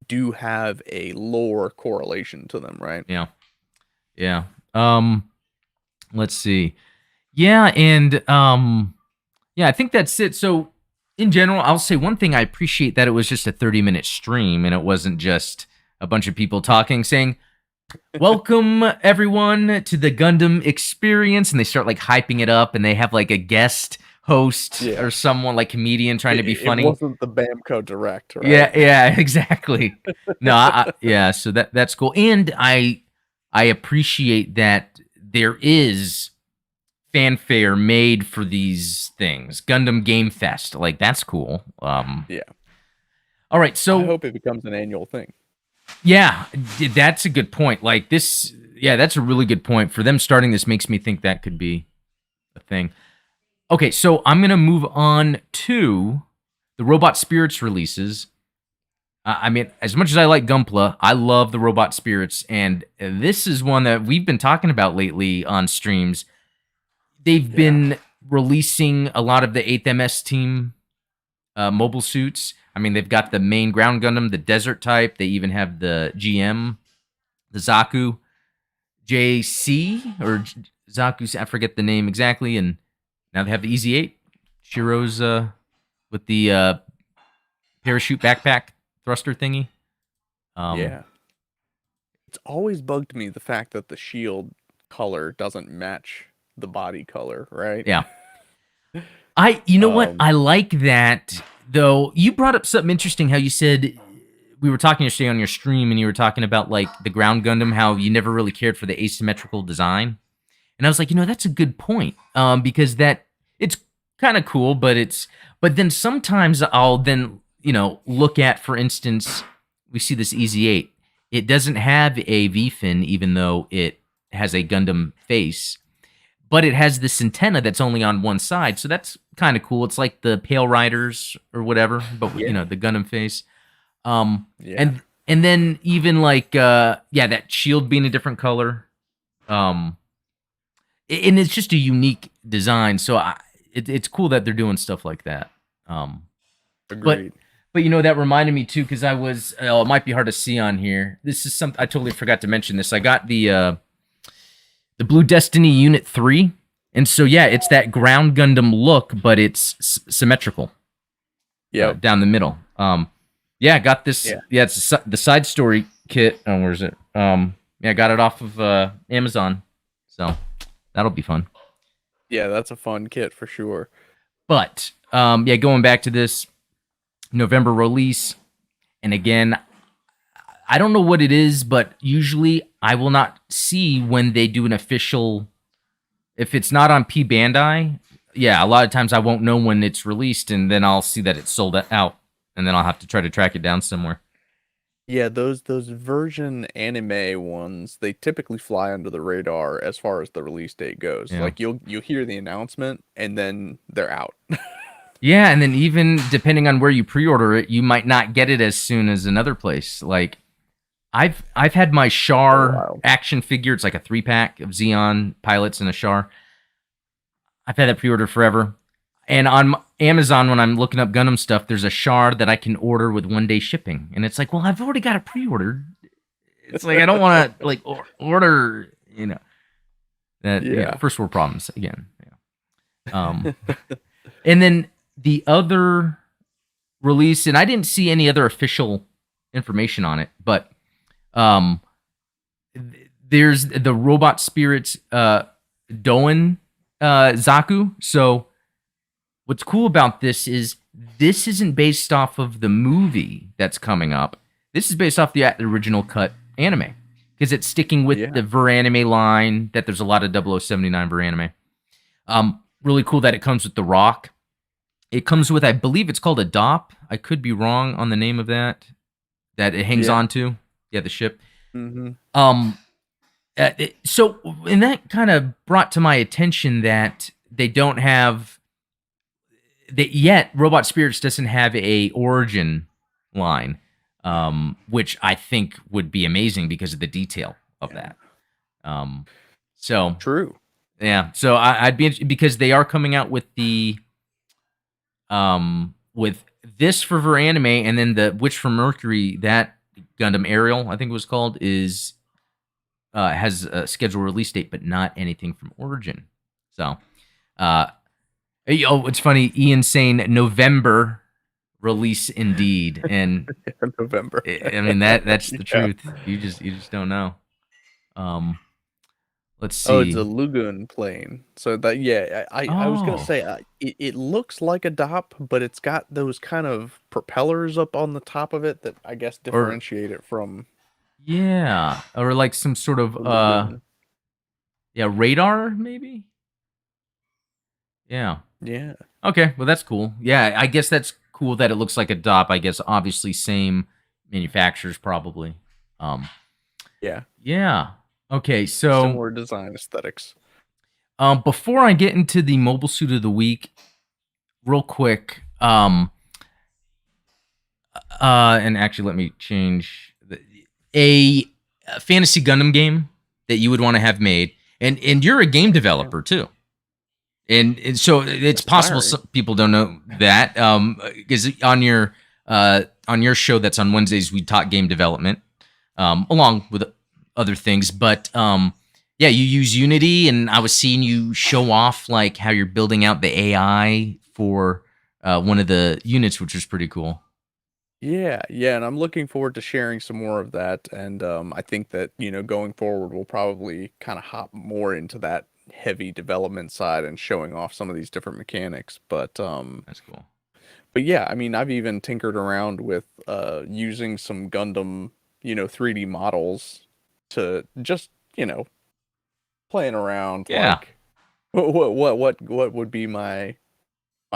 do have a lore correlation to them, right? yeah, yeah. Let's see. Yeah, and yeah, I think that's it. So, in general, I'll say one thing: I appreciate that it was just a 30-minute stream and it wasn't just a bunch of people talking, saying, "Welcome everyone to the Gundam experience," and they start like hyping it up, and they have like a guest host Yeah. or someone like comedian trying to be It funny. wasn't the Bamco Direct, right? Yeah, exactly. No, yeah, so that's cool, and I appreciate that there is fanfare made for these things. Gundam Game Fest, like that's cool. Yeah. All right, I so hope it becomes an annual thing. yeah, that's a good point. Like this, yeah, that's a really good point. For them starting this makes me think that could be a thing. Okay, so I'm gonna move on to the Robot Spirits releases. I mean, as much as I like Gunpla, I love the Robot Spirits, and this is one that we've been talking about lately on streams. They've been releasing a lot of the 8th MS team mobile suits. I mean, they've got the main ground Gundam, the desert type. They even have the GM, the Zaku, JC, or Zaku, I forget the name exactly. And now they have the EZ-8, Shiro's with the parachute backpack thruster thingy. Yeah. It's always bugged me the fact that the shield color doesn't match the body color, right? Yeah. You know what? I like that, though. You brought up something interesting, how you said we were talking yesterday on your stream, and you were talking about like the ground Gundam, how you never really cared for the asymmetrical design. And I was like, that's a good point. Because that it's kind of cool, but then sometimes I'll then, look at, for instance, we see this EZ-8. It doesn't have a V-fin, even though it has a Gundam face, but it has this antenna that's only on one side. So that's kind of cool. It's like the Pale Riders or whatever, but with, the Gundam face. And then even like that shield being a different color. And it's just a unique design. So it's cool that they're doing stuff like that. Agreed. But that reminded me too, because I was it might be hard to see on here. This is something I totally forgot to mention. This I got the Blue Destiny Unit 3, and so yeah, it's that ground Gundam look, but it's symmetrical. Yeah, down the middle. Yeah, got this. Yeah, it's the side story kit. Oh, where is it? Yeah, got it off of Amazon, so that'll be fun. Yeah, that's a fun kit for sure. But yeah, going back to this November release, and again, I don't know what it is, but usually I will not see when they do an official. If it's not on P Bandai, yeah, a lot of times I won't know when it's released, and then I'll see that it's sold out, and then I'll have to try to track it down somewhere. Yeah, those version anime ones, they typically fly under the radar as far as the release date goes. Yeah. Like you'll hear the announcement and then they're out. Yeah, and then even depending on where you pre-order it, you might not get it as soon as another place. Like I've had my Char action figure. It's like a 3-pack of Xeon pilots and a Char. I've had that pre-ordered forever. And on Amazon, when I'm looking up Gundam stuff, there's a Char that I can order with 1-day shipping. And it's like, well, I've already got it pre-ordered. It's like, I don't want to like order, that first world problems again. Yeah. And then the other release, and I didn't see any other official information on it, but there's the Robot Spirits Doen Zaku. So what's cool about this isn't based off of the movie that's coming up. This is based off the original cut anime, because it's sticking with the Ver Anime line, that there's a lot of 0079 Ver Anime. Really cool that it comes with the Rock. It comes with, I believe it's called a DOP. I could be wrong on the name of that. that it hangs Yeah. on to. Yeah, the ship. Mm-hmm. Um, so, and that kind of brought to my attention that they don't have that yet. Robot Spirits doesn't have a origin line, which I think would be amazing because of the detail of Yeah. that. So True. yeah, so I'd be because they are coming out with the with this for Anime, and then the Witch from Mercury, that Gundam Ariel, I think it was called, is has a scheduled release date, but not anything from Origin. So, oh, it's funny. Ian saying November release indeed, and November. I mean that's the Yeah. truth. You just don't know. Um, let's Oh, it's a see. Lugun plane. So that yeah, I was gonna Oh, say it looks like a DOP, but it's got those kind of propellers up on the top of it that I guess or differentiate it from yeah, or like some sort of the Lugun. yeah, radar maybe. Yeah. Yeah. Okay, well that's cool. Yeah, I guess that's cool that it looks like a DOP. I guess obviously same manufacturers probably. Um, Yeah. yeah. Okay, so Similar design aesthetics. before I get into the mobile suit of the week, real quick, and actually let me change a fantasy Gundam game that you would want to have made, and you're a game Yeah. developer too. And so it's possible Aspiring. some people don't know that because on your show that's on Wednesdays we talk game development along with other things, but yeah, you use Unity, and I was seeing you show off like how you're building out the AI for one of the units, which was pretty cool. Yeah, yeah, and I'm looking forward to sharing some more of that. And I think that, going forward, we'll probably kind of hop more into that heavy development side and showing off some of these different mechanics. That's cool. But yeah, I mean, I've even tinkered around with using some Gundam, 3D models to just, playing around Yeah, like what would be my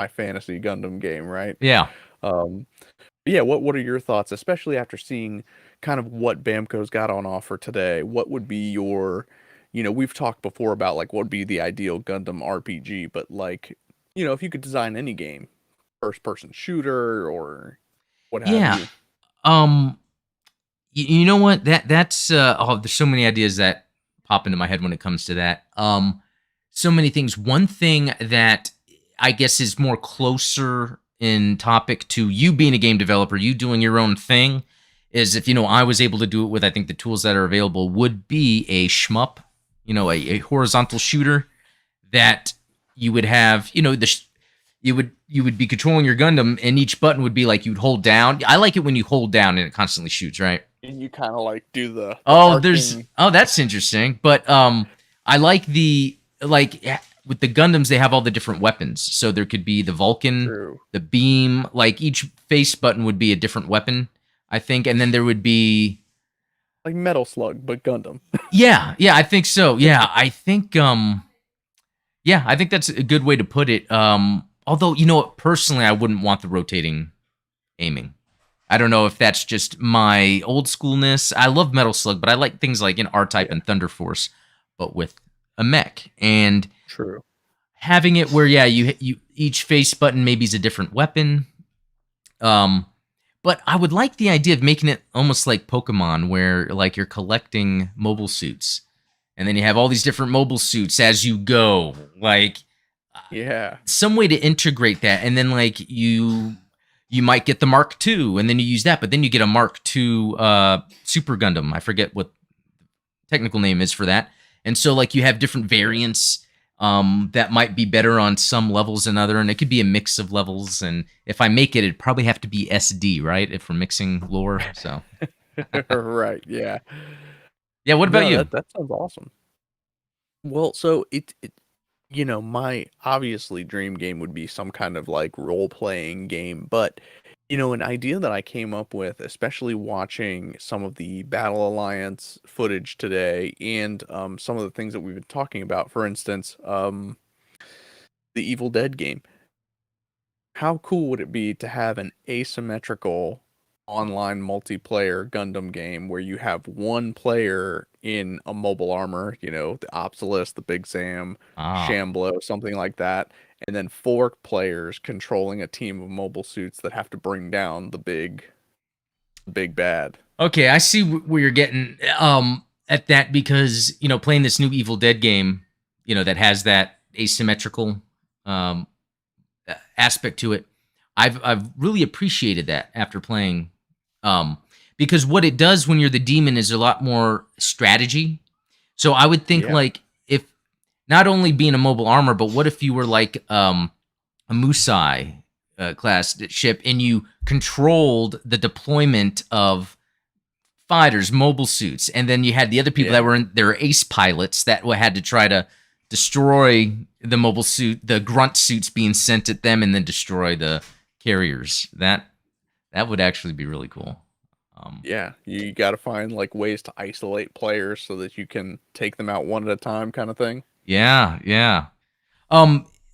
fantasy Gundam game, right? yeah, Um, yeah, what are your thoughts, especially after seeing kind of what Bamco's got on offer today? What would be your, we've talked before about like what would be the ideal Gundam RPG, but like, if you could design any game, first person shooter or what have yeah. you. Um, you know what? That's oh, there's so many ideas that pop into my head when it comes to that. So many things. One thing that I guess is more closer in topic to you being a game developer, you doing your own thing, is if I was able to do it with I think the tools that are available would be a shmup, a horizontal shooter that you would have, you would be controlling your Gundam, and each button would be like you'd hold down. I like it when you hold down and it constantly shoots, right? And you kind of like do the Oh, arcing. that's interesting. But I like with the Gundams they have all the different weapons. So there could be the Vulcan, True. the beam, like each face button would be a different weapon, I think, and then there would be Like Metal Slug, but Gundam. yeah, I think so. Yeah, I think that's a good way to put it. Although, personally I wouldn't want the rotating aiming. I don't know if that's just my old schoolness. I love Metal Slug, but I like things like R-Type Yeah, and Thunder Force, but with a mech. And true. having it where, yeah, you each face button maybe is a different weapon. But I would like the idea of making it almost like Pokemon, where like you're collecting mobile suits, and then you have all these different mobile suits as you go. Like Yeah. some way to integrate that, and then like you might get the Mark II, and then you use that, but then you get a Mark II Super Gundam. I forget what technical name is for that. And so like you have different variants that might be better on some levels than other, and it could be a mix of levels. And if I make it, it'd probably have to be SD, right? If we're mixing lore. So Right, yeah. yeah, what about No, you? that sounds awesome. Well, so my obviously dream game would be some kind of like role-playing game, but an idea that I came up with, especially watching some of the Battle Alliance footage today and some of the things that we've been talking about, for instance, the Evil Dead game. How cool would it be to have an asymmetrical online multiplayer Gundam game where you have one player in a mobile armor, the Obsolus, the Big Sam, Ah. Shamblo, something like that, and then four players controlling a team of mobile suits that have to bring down the big bad. Okay, I see where you're getting at that because playing this new Evil Dead game, that has that asymmetrical um, aspect to it. I've really appreciated that after playing, because what it does when you're the demon is a lot more strategy. So I would think Yeah. like if not only being a mobile armor, but what if you were like a Musai class ship and you controlled the deployment of fighters, mobile suits, and then you had the other people that were in their ace pilots that had to try to destroy the mobile suit, the grunt suits being sent at them, and then destroy the carriers. That would actually be really cool. Yeah, you got to find like ways to isolate players so that you can take them out one at a time, kind of thing. Yeah, yeah.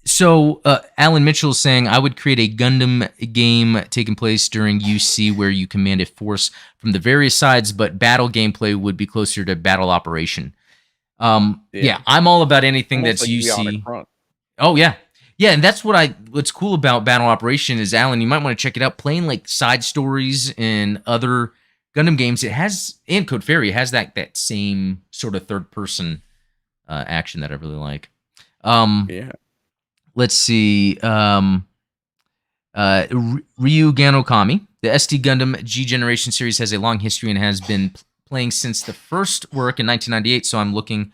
So Alan Mitchell is saying I would create a Gundam game taking place during UC where you command a force from the various sides, but battle gameplay would be closer to battle operation. Yeah, I'm all about anything Almost that's like UC. Bionic Front. Oh yeah. Yeah, and that's what's cool about Battle Operation is, Alan, you might want to check it out. Playing like side stories in other Gundam games, it has, and Code Fairy has that same sort of third person action that I really like. Yeah. Let's see. Ryu Ganokami. The SD Gundam G Generation series has a long history and has been playing since the first work in 1998, so I'm looking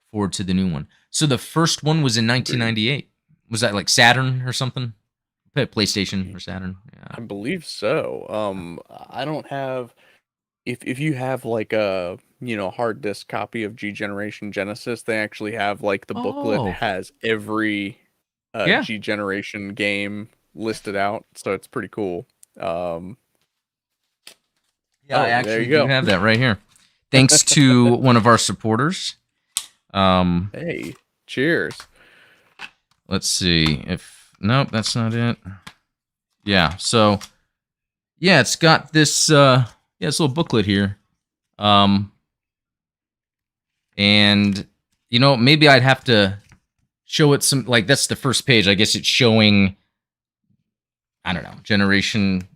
forward to the new one. So the first one was in 1998. Was that like Saturn or something? PlayStation or Saturn? Yeah. I believe so. I don't have. If you have like a hard disk copy of G Generation Genesis, they actually have like the booklet Oh. has every Yeah. G Generation game listed out, so it's pretty cool. Yeah, I there actually you go. do have that right here. Thanks to one of our supporters. Hey, cheers. Let's see if nope, that's not it. Yeah, so yeah, it's got this this little booklet here. And maybe I'd have to show it some, like, that's the first page. I guess it's showing, I don't know, Generation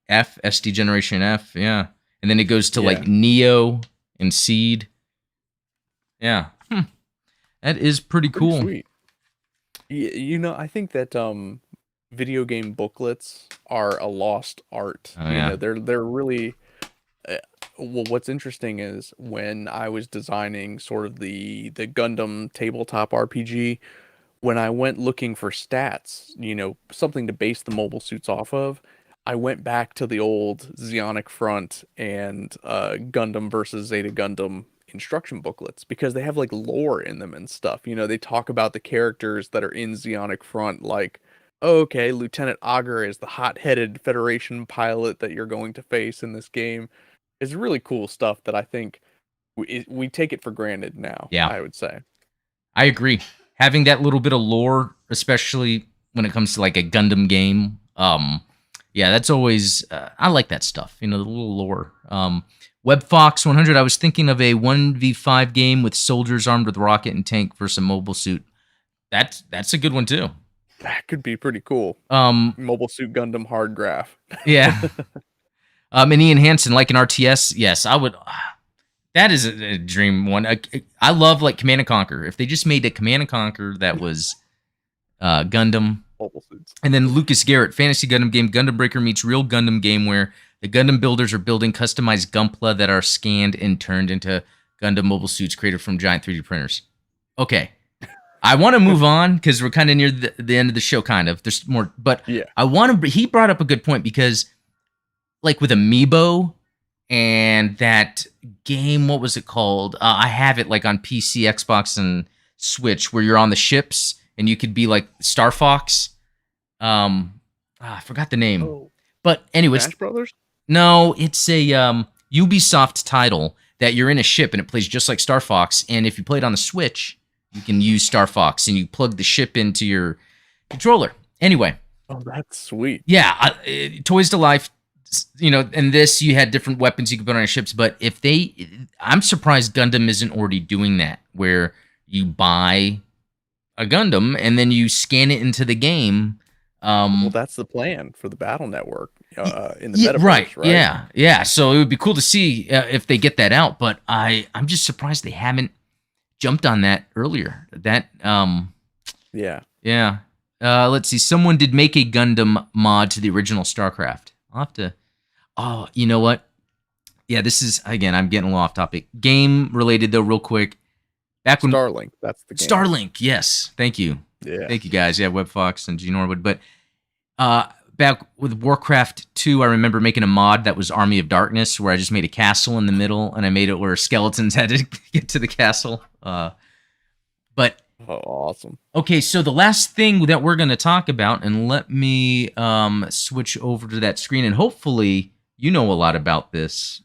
F, SD Generation F, yeah. And then it goes to like Neo and Seed. Yeah. That is pretty cool. Sweet. I think that video game booklets are a lost art. Oh, yeah. They're really well, what's interesting is when I was designing sort of the Gundam tabletop RPG, when I went looking for stats, something to base the mobile suits off of, I went back to the old Zeonic Front and Gundam versus Zeta Gundam instruction booklets because they have like lore in them and stuff. They talk about the characters that are in Zeonic Front, like, oh, okay, Lieutenant Augur is the hot-headed Federation pilot that you're going to face in this game. It's really cool stuff that I think we take it for granted now. Yeah. I would say. I agree. Having that little bit of lore, especially when it comes to like a Gundam game, yeah, that's always I like that stuff. The little lore. WebFox 100. I was thinking of a 1v5 game with soldiers armed with rocket and tank versus a mobile suit. That's a good one too. That could be pretty cool. Mobile Suit Gundam hard graph. Yeah. And Ian Hansen, like an RTS, yes, I would. That is a dream one. I love like Command and Conquer. If they just made a Command and Conquer that was Gundam. Mobile suits. And then Lucas Garrett, fantasy Gundam game, Gundam Breaker meets real Gundam game where the Gundam builders are building customized Gunpla that are scanned and turned into Gundam mobile suits created from giant 3D printers. Okay. I want to move on because we're kind of near the end of the show, kind of. There's more, but yeah. He brought up a good point because, like with Amiibo and that game, what was it called? I have it like on PC, Xbox, and Switch, where you're on the ships and you could be like Star Fox. I forgot the name, but anyways, Smash Brothers. No, it's a Ubisoft title that you're in a ship and it plays just like Star Fox. And if you play it on the Switch, you can use Star Fox and you plug the ship into your controller. Anyway. Oh, that's sweet. Yeah. Toys to Life in this you had different weapons you could put on your ships, but I'm surprised Gundam isn't already doing that, where you buy a Gundam and then you scan it into the game. Well, that's the plan for the Battle Network in the Yeah, right. metaverse, right? Yeah. So it would be cool to see if they get that out, but I'm just surprised they haven't jumped on that earlier. Yeah. Yeah. Let's see. Someone did make a Gundam mod to the original StarCraft. I'll have to. Oh, you know what? Yeah, this is again. I'm getting a little off topic. Game related though, real quick. Back when Starlink, that's the game. Starlink. Yes. Thank you. Yeah. Thank you guys. Yeah, WebFox and G Norwood. But back with Warcraft 2, I remember making a mod that was Army of Darkness, where I just made a castle in the middle, and I made it where skeletons had to get to the castle. But awesome. Okay, so the last thing that we're going to talk about, and let me switch over to that screen, and hopefully you know a lot about this.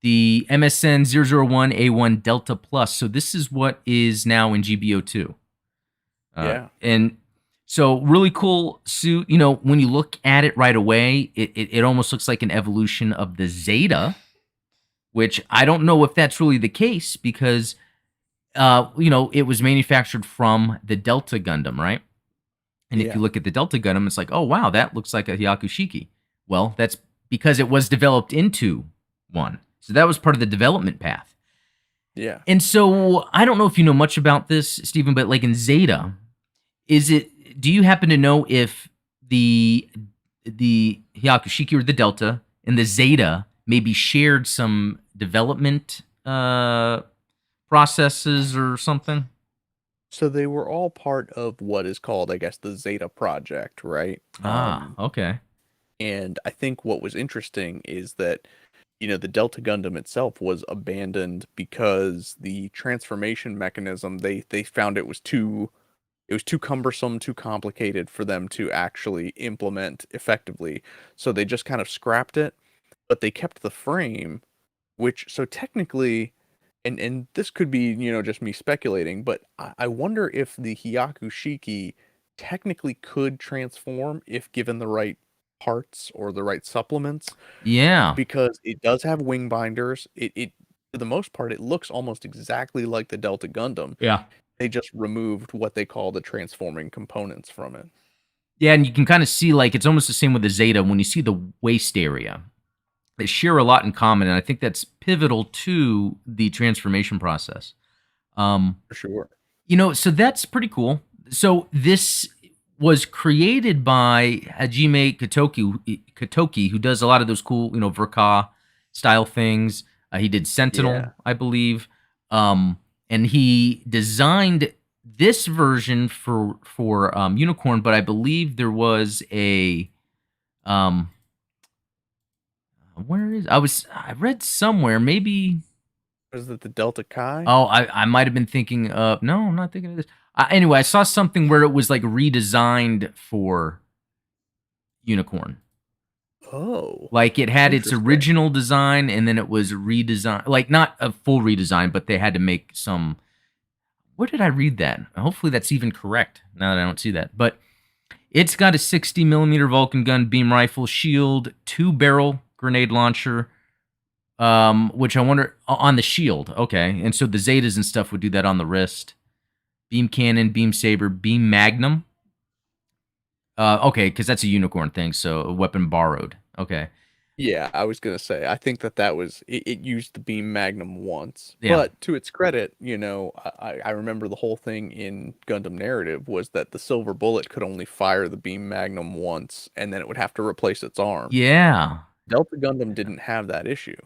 The MSN 001A1 Delta Plus. So this is what is now in GBO2. Yeah. And so really cool suit. When you look at it right away, it almost looks like an evolution of the Zeta, which I don't know if that's really the case, because it was manufactured from the Delta Gundam, right? And if you look at the Delta Gundam, it's like, oh wow, that looks like a Hyakushiki. Well, that's because it was developed into one. So that was part of the development path. Yeah. And so I don't know if you know much about this, Stephen, but like in Zeta, do you happen to know if the Hyakushiki or the Delta and the Zeta maybe shared some development processes or something? So they were all part of what is called, I guess, the Zeta Project, right? Okay. And I think what was interesting is that, the Delta Gundam itself was abandoned because the transformation mechanism, they found it was too cumbersome, too complicated for them to actually implement effectively. So they just kind of scrapped it, but they kept the frame, so technically, and this could be, just me speculating, but I wonder if the Hyakushiki technically could transform if given the right parts or the right supplements. Yeah. Because it does have wing binders. It for the most part, it looks almost exactly like the Delta Gundam. Yeah. They just removed what they call the transforming components from it. Yeah, and you can kind of see, like, it's almost the same with the Zeta. When you see the waist area, they share a lot in common, and I think that's pivotal to the transformation process. For sure. So that's pretty cool. So this was created by Hajime Katoki, who does a lot of those cool, Verka style things. He did Sentinel, I believe. And he designed this version for Unicorn, but I believe there was a I read somewhere, maybe. Was it the Delta Chi? Oh, I might have been thinking of, no, I'm not thinking of this. Anyway, I saw something where it was like redesigned for Unicorn. Oh. Like it had its original design and then it was redesigned, like not a full redesign, but they had to make some. Where did I read that? Hopefully that's even correct now that I don't see that. But it's got a 60 millimeter Vulcan gun, beam rifle, shield, 2-barrel grenade launcher, which I wonder on the shield. Okay. And so the Zetas and stuff would do that on the wrist. Beam cannon, beam saber, beam magnum. Okay, because that's a Unicorn thing, so a weapon borrowed. Okay. Yeah, I was gonna say, I think that was it used the beam magnum once, Yeah. but to its credit, I remember the whole thing in Gundam Narrative was that the silver bullet could only fire the beam magnum once, and then it would have to replace its arm. Yeah. Delta Gundam didn't have that issue.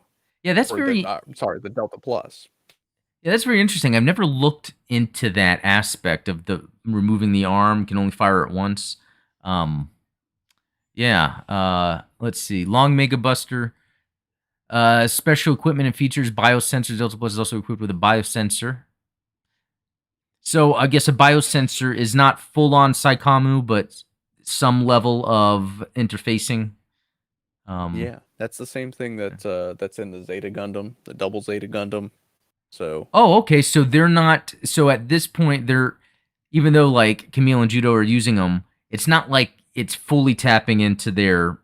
Yeah, that's Or very. the Delta Plus. Yeah, that's very interesting. I've never looked into that aspect of the removing the arm, can only fire it once. Let's see. Long Mega Buster. Special equipment and features. Biosensors. Delta Plus is also equipped with a biosensor. So I guess a biosensor is not full-on Saikamu, but some level of interfacing. Yeah, that's the same thing that's in the Zeta Gundam, the double Zeta Gundam. So. Oh, okay. So they're not. So at this point, even though like Camille and Judo are using them, it's not like it's fully tapping into their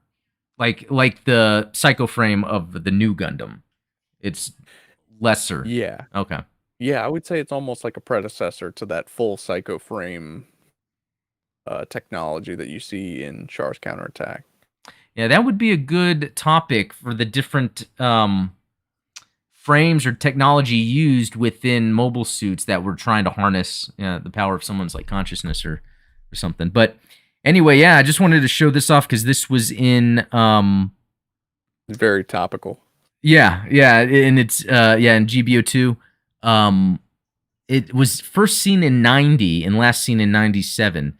like the psycho frame of the new Gundam. It's lesser. Yeah. Okay. Yeah, I would say it's almost like a predecessor to that full psycho frame technology that you see in Char's counterattack. Yeah, that would be a good topic for the different frames or technology used within mobile suits that were trying to harness the power of someone's like consciousness or something. But anyway, yeah, I just wanted to show this off because this was in very topical. Yeah, and it's in GBO2. It was first seen in 90 and last seen in 97.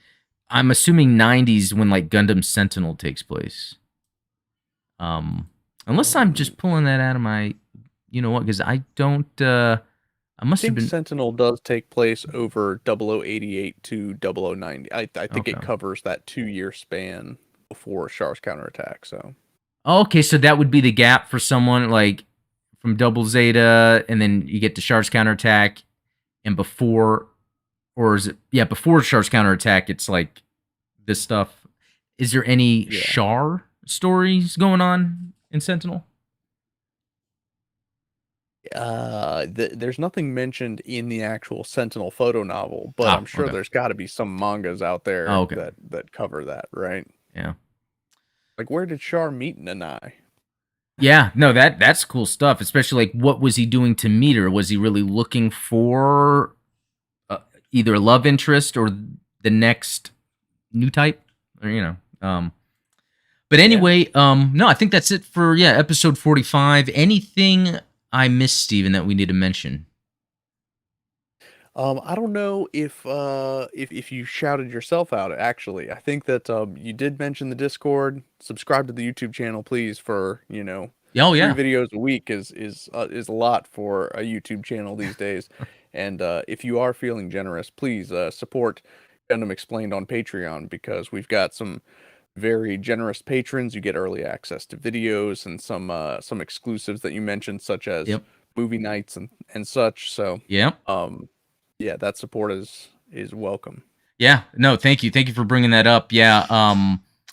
I'm assuming 90s when like Gundam Sentinel takes place. Unless I'm just pulling that out of my, you know what? Because I don't. I must have been. Sentinel does take place over 0088 to 0090. I think it covers that 2-year span before Char's counterattack. So. Okay, so that would be the gap for someone like from Double Zeta, and then you get to Char's counterattack, and before, or is it before Char's counterattack? It's like this stuff. Is there any Char stories going on in Sentinel? There's nothing mentioned in the actual Sentinel photo novel, but I'm sure there's got to be some mangas out there that cover that, right? Yeah. Like, where did Char meet Nanai? Yeah, no, that's cool stuff. Especially like, what was he doing to meet her? Was he really looking for either a love interest or the next new type, or But anyway, no, I think that's it for episode 45. Anything I missed, Steven, that we need to mention? I don't know if you shouted yourself out. Actually, I think that you did mention the Discord. Subscribe to the YouTube channel, please. For 3 videos a week is a lot for a YouTube channel these days. And if you are feeling generous, please support Gundam Explained on Patreon, because we've got some very generous patrons. You get early access to videos and some exclusives that you mentioned, such as movie nights and such. So that support is welcome. Yeah, no, thank you for bringing that up.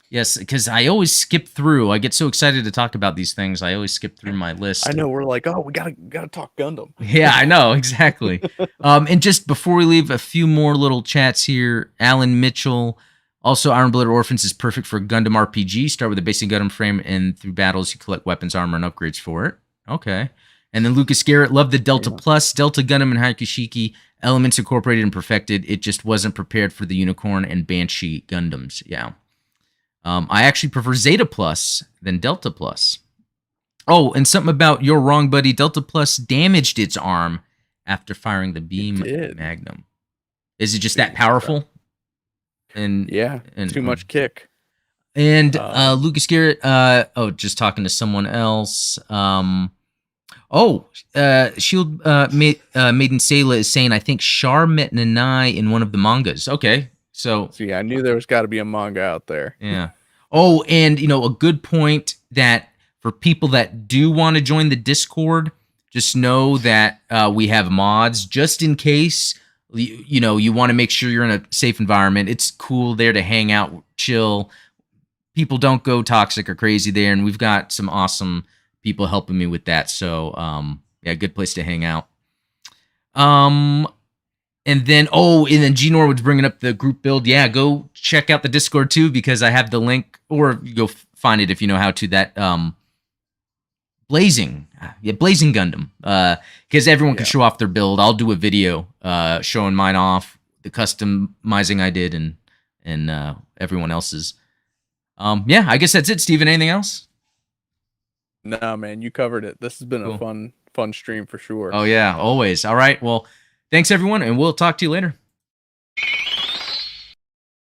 Yes, because I always skip through. I get so excited to talk about these things. I always skip through my list. I know, we're like, oh, we gotta talk Gundam. Yeah, I know, exactly. And just before we leave, a few more little chats here. Alan Mitchell, also Iron Blooded Orphans is perfect for Gundam RPG. Start with a basic Gundam frame, and through battles you collect weapons, armor, and upgrades for it. Okay. And then Lucas Garrett, loved the Delta Plus, Delta Gundam, and Haikushiki. Elements incorporated and perfected. It just wasn't prepared for the Unicorn and Banshee Gundams. Yeah. I actually prefer Zeta Plus than Delta Plus. Oh, and something about You're Wrong, Buddy. Delta Plus damaged its arm after firing the beam magnum. Is it just that powerful? And too much kick. And Lucas Garrett, just talking to someone else. Shield Maiden Sayla is saying, I think Char met Nanai in one of the mangas. Okay, so see, I knew there was got to be a manga out there. Yeah. Oh, and a good point that for people that do want to join the Discord, just know that we have mods just in case. You want to make sure you're in a safe environment. It's cool there to hang out, chill. People don't go toxic or crazy there, and we've got some awesome people helping me with that. So, good place to hang out. And then G Norwood's bringing up the group build. Yeah, go check out the Discord too, because I have the link, or you go find it if you know how to. That Blazing Gundam. Because everyone can show off their build. I'll do a video showing mine off, the customizing I did, and everyone else's. I guess that's it, Steven. Anything else? No, man, you covered it. This has been a fun stream for sure. Oh yeah, always. All right, well, thanks everyone, and we'll talk to you later.